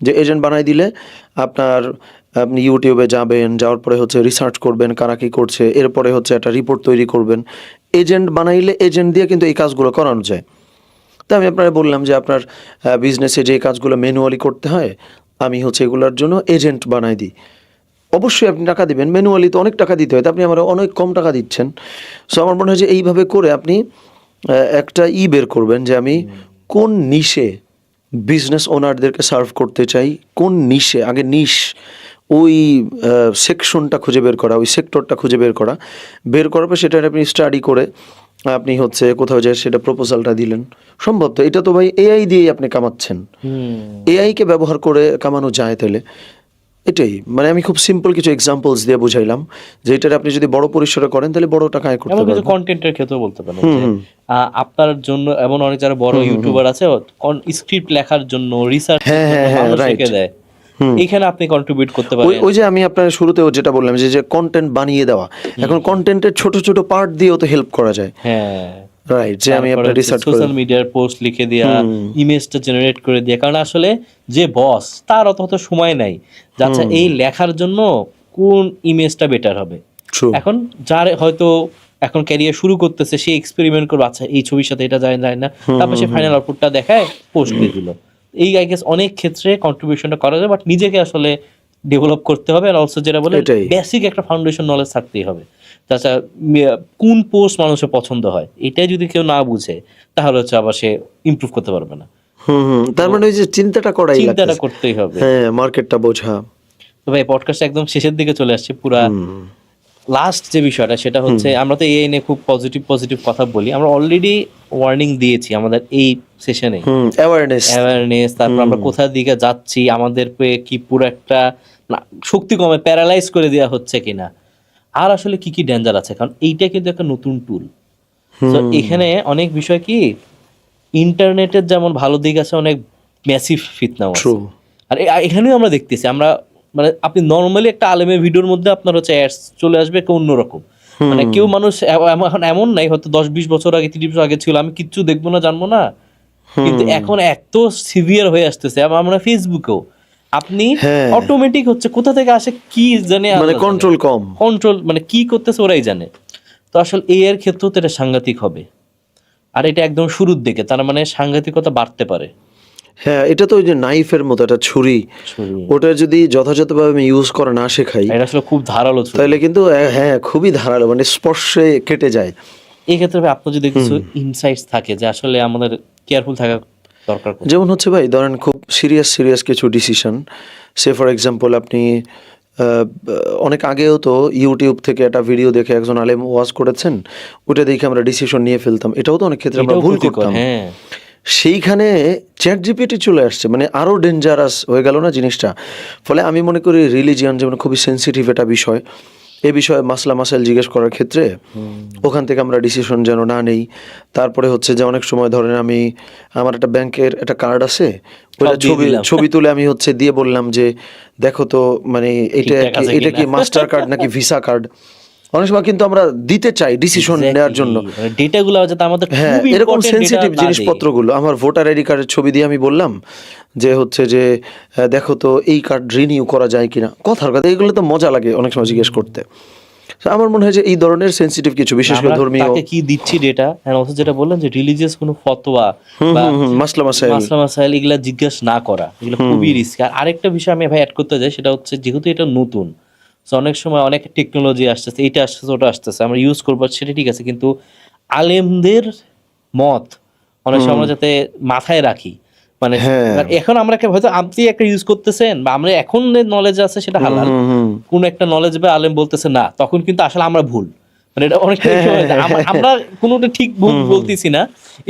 যে এজেন্ট বানাই দিলে আপনি ইউটিউবে যাবেন, যাওয়ার পরে হচ্ছে রিসার্চ করবেন কারা কী করছে, এরপরে হচ্ছে একটা রিপোর্ট তৈরি করবেন। এজেন্ট বানাইলে এজেন্ট দিয়ে কিন্তু এই কাজগুলো করানো যায়। তো আমি আপনারা বললাম যে আপনার বিজনেসে যে কাজগুলো ম্যানুয়ালি করতে হয়, আমি হচ্ছে এগুলোর জন্য এজেন্ট বানাই দিই। অবশ্যই আপনি টাকা দিবেন, ম্যানুয়ালি তো অনেক টাকা দিতে হয়, তো আপনি আমার অনেক কম টাকা দিচ্ছেন। সো আমার মনে হয় যে এইভাবে করে আপনি একটা বের করবেন যে আমি কোন নিশে বিজনেস ওনারদেরকে সার্ভ করতে চাই, কোন নিশে আগে ওই সেকশনটা খুঁজে বের করা, ওই সেক্টরটা খুঁজে বের করার পর সেটা আপনি স্টাডি করে আপনি হচ্ছে কোথাও যায় সেটা প্রপোজালটা দিলেন। সম্ভব তো? এটা তো ভাই এআই দিয়েই আপনি কামাচ্ছেন, এআইকে ব্যবহার করে কামানো যায়। তাহলে এটাই মানে আমি খুব সিম্পল কিছু এক্সাম্পলস দিয়ে বুঝাইলাম যে এটার আপনি যদি বড় পরিসরে করেন তাহলে বড় টাকা আয় করতে পারবেন। কন্টেন্টের ক্ষেত্রেও বলতে পারেন যে আপনার জন্য এমন অনেক যারা বড় ইউটিউবার আছে স্ক্রিপ্ট লেখার জন্য রিসার্চ শিখে দেয়, এখানে আপনি কন্ট্রিবিউট করতে পারেন। ওই যে আমি আপনার শুরুতেও যেটা বললাম যে কন্টেন্ট বানিয়ে দেওয়া, এখন কন্টেন্টের ছোট ছোট পার্ট দিয়েও তো হেল্প করা যায়। হ্যাঁ রাইট, যে আমি আপনার রিসার্চ করে সোশ্যাল মিডিয়ার পোস্ট লিখে দেয়া, ইমেজটা জেনারেট করে দেয়া, কারণ আসলে যে বস তার অত সময় নাই আচ্ছা এই লেখার জন্য কোন ইমেজটা বেটার হবে। এখন যার হয়তো এখন ক্যারিয়ার শুরু করতেছে সে এক্সপেরিমেন্ট করবে, আচ্ছা এই ছবির সাথে এটা যায় না, তারপর সে ফাইনাল আউটপুটটা দেখায় পোস্ট দিয়ে দিল। এই আই গেস অনেক ক্ষেত্রে কন্ট্রিবিউশনটা করা যায়, বাট নিজেকে আসলে ডেভেলপ করতে হবে, আর অলসো যেটা বলে বেসিক একটা ফাউন্ডেশন নলেজ থাকতেই হবে। তাছাড়া কোন পোস্ট মানুষের পছন্দ হয় এটাই যদি কেউ না বুঝে তাহলে হচ্ছে আবার সে ইমপ্রুভ করতে পারবে না। তার মানে ওই যে চিন্তাটা করতেই হবে, হ্যাঁ, মার্কেটটা বোঝা। তো ভাই পডকাস্ট একদম শেষের দিকে চলে আসছে, পুরা লাস্ট যে বিষয়টা সেটা হচ্ছে, আমরা তো এআই নিয়ে খুব পজিটিভ কথা বলি, আমরা অলরেডি ওয়ার্নিং দিয়েছি আমাদের এই সেশনে, অ্যাওয়ারনেস, তারপর আমরা কোথার দিকে যাচ্ছি, আমাদের কি পুরো একটা শক্তি কমে প্যারালাইজ করে দেওয়া হচ্ছে কিনা, আর আসলে কি কি ডেঞ্জার আছে, কারণ এইটা কিন্তু একটা নতুন টুল। তো এখানে অনেক বিষয় কি, ইন্টারনেটের যেমন ভালো দিক আছে, অনেক ম্যাসিভ ফিতনাও আছে। আর এখানেও আমরা দেখতেছি, আমরা মানে আপনি নর্মালি একটা আলেমের ভিডিওর মধ্যে আপনার হচ্ছে অ্যাডস চলে আসবে কেউ অন্যরকম, মানে কেউ মানুষ এখন এমন নাই, হয়তো 10-20 বছর আগে 30 বছর আগে ছিল আমি কিচ্ছু দেখবো না জানবো না, কিন্তু এখন এত সিভিয়ার হয়ে আসতেছে। আমরা ফেসবুকেও আপনি অটোমেটিক হচ্ছে কোথা থেকে আসে কি জানে, মানে কন্ট্রোল মানে কি করতেছে ওরাই জানে। তো আসলে এর ক্ষেত্রেও তো এটা সাংঘাতিক হবে, আর এটা একদম শুরুর দিকে, তার মানে সাংঘাতিকতা বাড়তে পারে। হ্যাঁ, এটা তো ওই যে নাইফের মতো একটা ছুরি, ওটা যদি যথাযথভাবে আমি ইউজ করা না শেখাই, এটা আসলে খুব ধারালো ছুরি, তাহলে কিন্তু হ্যাঁ খুবই ধারালো, মানে স্পর্শে কেটে যায়। এই ক্ষেত্রে আপনার যদি কিছু ইনসাইটস থাকে যে আসলে আমাদের কেয়ারফুল থাকা দরকার, যেমন হচ্ছে ভাই ধরেন খুব সিরিয়াস কিছু ডিসিশন, সে ফর এক্সাম্পল আপনি অনেক আগেও তো ইউটিউব থেকে একটা ভিডিও দেখে একজন আলেম ওয়াজ করেছেন, ওটা দেখে আমরা ডিসিশন নিয়ে ফেলতাম, এটাও তো অনেক ক্ষেত্রে আমরা ভুল করতাম। সেইখানে চ্যাট জিপিটি চলে আসছে, মানে আরো ডেঞ্জারাস হয়ে গেল না জিনিসটা। ফলে আমি মনে করি রিলিজিয়ান যেমন খুবই সেন্সিটিভ একটা বিষয়, এ বিষয়ে মাসলা মাসাইল জিজ্ঞেস করার ক্ষেত্রে ওখান থেকে আমরা ডিসিশন যেন না নেই। তারপরে হচ্ছে যে অনেক সময় ধরেন আমার একটা ব্যাংকের একটা কার্ড আছে, ওটা ছবি তুলে আমি হচ্ছে দিয়ে বললাম যে দেখো তো, মানে এটা কি মাস্টার কার্ড নাকি ভিসা কার্ড। অনেক সময় কিন্তু আমরা দিতে চাই ডিসিশন নেওয়ার জন্য ডেটাগুলো, আমাদের হ্যাঁ এরকম সেন্সিটিভ জিনিসপত্রগুলো, আমার ভোটার আইডি কার্ডের ছবি দিয়ে আমি বললাম যে হচ্ছে যে দেখো তো এই কার্ড রিনিউ করা যায় কিনা, কথার কথা এগুলো তো মজা লাগে অনেক সময় জিজ্ঞেস করতে। আমার মনে হয় যে এই ধরনের সেন্সিটিভ কিছু, বিশেষ করে ধর্মীয়, তাকে কি দিচ্ছি ডেটা, এন্ড অলসো যেটা বললেন যে রিলিজিয়াস কোনো ফতোয়া বা মাসলা মাসাইল এগুলা জিজ্ঞেস না করা, এগুলো খুবই রিস্ক। আর আরেকটা বিষয় আমি ভাই অ্যাড করতে চাই, সেটা হচ্ছে যেহেতু এটা নতুন, তো অনেক সময় অনেক টেকনোলজি আসতেছে, এটা আসতেছে ওটা আসতেছে, আমরা ইউজ করবো সেটা ঠিক আছে, কিন্তু আলেমদের মত অনেক সময় আমরা যাতে মাথায় রাখি, মানে এখন আমরা হয়তো আপনি একটা ইউজ করতেছেন বা আমরা এখন নলেজ আছে সেটা হালাল, কোন একটা নলেজ বা আলেম বলতেছে না, তখন কিন্তু আসলে আমরা ভুল, মানে এটা অনেক আমরা কোনোটা ঠিক ভুল বলতেছি না,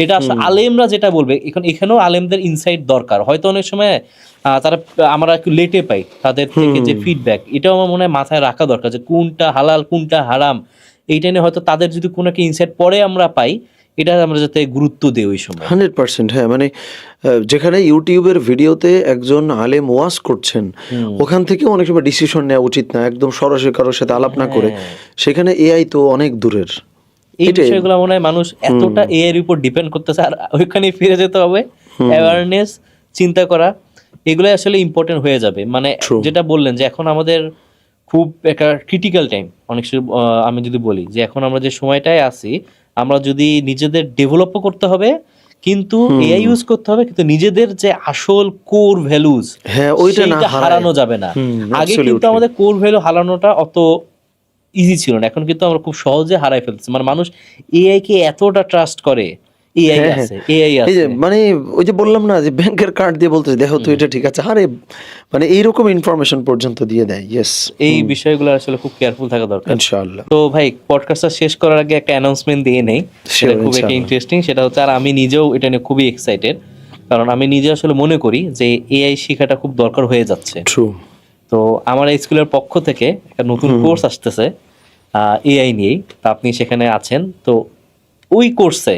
এটা আসলে আলেমরা যেটা বলবে, এখানেও আলেমদের ইনসাইট দরকার। হয়তো অনেক সময় তারা আমরা একটু লেটে পাই তাদের থেকে যে ফিডব্যাক, এটাও আমার মনে হয় মাথায় রাখা দরকার যে কোনটা হালাল কোনটা হারাম, এইটা নিয়ে হয়তো তাদের যদি কোনো একটা ইনসাইট পরে আমরা পাই, এটা আমরা যাতে গুরুত্ব দিই ওই সময়। 100%। হ্যাঁ, মানে যেখানে ইউটিউবের ভিডিওতে একজন আলেম ওয়াজ করছেন, ওখান থেকে অনেক সময় ডিসিশন নেওয়া উচিত না, একদম সরাসরি কারোর সাথে আলাপ না করে। সেখানে এআই তো অনেক দূরের, এই বিষয়গুলো মনে হয় মানুষ এতটা এআই এর উপর ডিপেন্ড করতেছে, আর ওইখানে ফিরে যেতে হবে। অ্যাওয়ারনেস, চিন্তা করা, এগুলো আসলে ইম্পর্টেন্ট হয়ে যাবে। মানে যেটা বললেন যে এখন আমাদের খুব একটা ক্রিটিক্যাল টাইম, অনেক আমি যদি বলি যে এখন আমরা যে সময়টায় আছি, আমরা যদি নিজেদের ডেভেলপও করতে হবে, কিন্তু এআই ইউজ করতে হবে, কিন্তু নিজেদের যে আসল কোর ভ্যালুজ সেইটা হারানো যাবে না। আগে কিন্তু আমাদের কোর ভ্যালু হারানোটা অত ইজি ছিল না, এখন কিন্তু আমরা খুব সহজে হারাই ফেলতেছি। মানে মানুষ এআই কে এতটা ট্রাস্ট করে, এআই আছে। মানে ওই যে বললাম না যে ব্যাংকের কার্ড দিয়ে বলতে দেখো তো এটা ঠিক আছে, আরে মানে এইরকম ইনফরমেশন পর্যন্ত দিয়ে দেয়। ইয়েস, এই বিষয়গুলো আসলে খুব কেয়ারফুল থাকা দরকার ইনশাআল্লাহ। তো ভাই পডকাস্টটা শেষ করার আগে একটা অ্যানাউন্সমেন্ট দিয়ে নেই, সেটা খুব একটা ইন্টারেস্টিং। সেটা হচ্ছে, আর আমি নিজেও এটা নিয়ে খুবই এক্সাইটেড, কারণ আমি নিজে আসলে মনে করি যে এআই শেখাটা খুব দরকার হয়ে যাচ্ছে। তো আমার এই স্কুলের পক্ষ থেকে একটা নতুন কোর্স আসতেছে এআই নিয়েই, তা আপনি সেখানে আছেন, তো ওই কোর্সে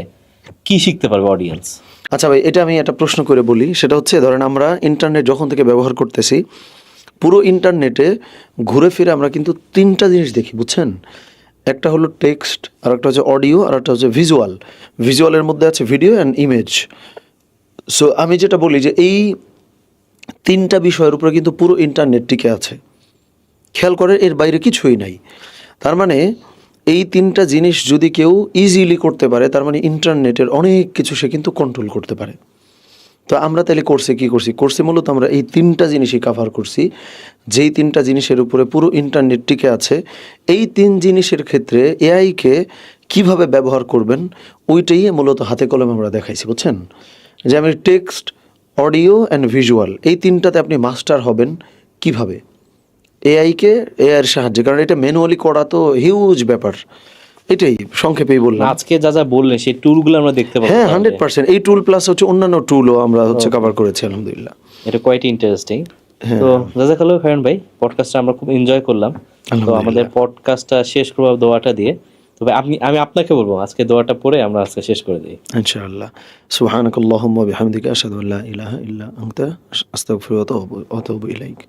কি শিখতে পারবে অডিয়েন্স? আচ্ছা ভাই, এটা আমি একটা প্রশ্ন করে বলি, সেটা হচ্ছে ধরেন আমরা ইন্টারনেট যখন থেকে ব্যবহার করতেছি, পুরো ইন্টারনেটে ঘুরে ফিরে আমরা কিন্তু তিনটা জিনিস দেখি, বুঝছেন? একটা হলো টেক্সট, আর একটা হচ্ছে অডিও, আর একটা হচ্ছে ভিজুয়াল। ভিজুয়ালের মধ্যে আছে ভিডিও অ্যান্ড ইমেজ। সো আমি যেটা বলি যে এই তিনটা বিষয়ের উপরে কিন্তু পুরো ইন্টারনেট টিকে আছে, খেয়াল করে এর বাইরে কিছুই নাই। তার মানে এই তিনটা জিনিস যদি কেউ ইজিলি করতে পারে, তার মানে ইন্টারনেটের অনেক কিছু সে কিন্তু কন্ট্রোল করতে পারে। তো আমরা তাহলে কোর্সে কী করছি? কোর্সে মূলত আমরা এই তিনটা জিনিসই কাভার করছি, যেই তিনটা জিনিসের উপরে পুরো ইন্টারনেট টিকে আছে। এই তিন জিনিসের ক্ষেত্রে এআইকে কিভাবে ব্যবহার করবেন ওইটাই মূলত হাতে কলমে আমরা দেখাইছি, বুঝছেন? যে আমি টেক্সট, অডিও অ্যান্ড ভিজুয়াল, এই তিনটাতে আপনি মাস্টার হবেন কিভাবে, এআইকে এআইয়ের সাহায্যে, কারণ এটা ম্যানুয়ালি করা তো হিউজ ব্যাপার। এটাই সংক্ষেপেই বললাম। আজকে যা যা বললেন সেই টুলগুলো আমরা দেখতে পাবো। হ্যাঁ 100%। এই টুল প্লাস হচ্ছে অন্যান্য টুলও আমরা হচ্ছে কভার করেছি আলহামদুলিল্লাহ। এটা কোয়াইট ইন্টারেস্টিং। তো জাযাকাল্লাহু খাইরান ভাই, পডকাস্টটা আমরা খুব এনজয় করলাম। তো আমাদের পডকাস্টটা শেষ করব দোয়াটা দিয়ে। তবে আমি আপনাকে বলবো আজকে দোয়াটা পড়ে আমরা আজকে শেষ করে দিই। ইনশাআল্লাহ। সুবহানাকাল্লাহুম্মা ওয়া বিহামদিকা আশহাদু আল্লা ইলাহা ইল্লা আনতা আস্তাগফিরুকা ওয়া আতুবু ইলাইক।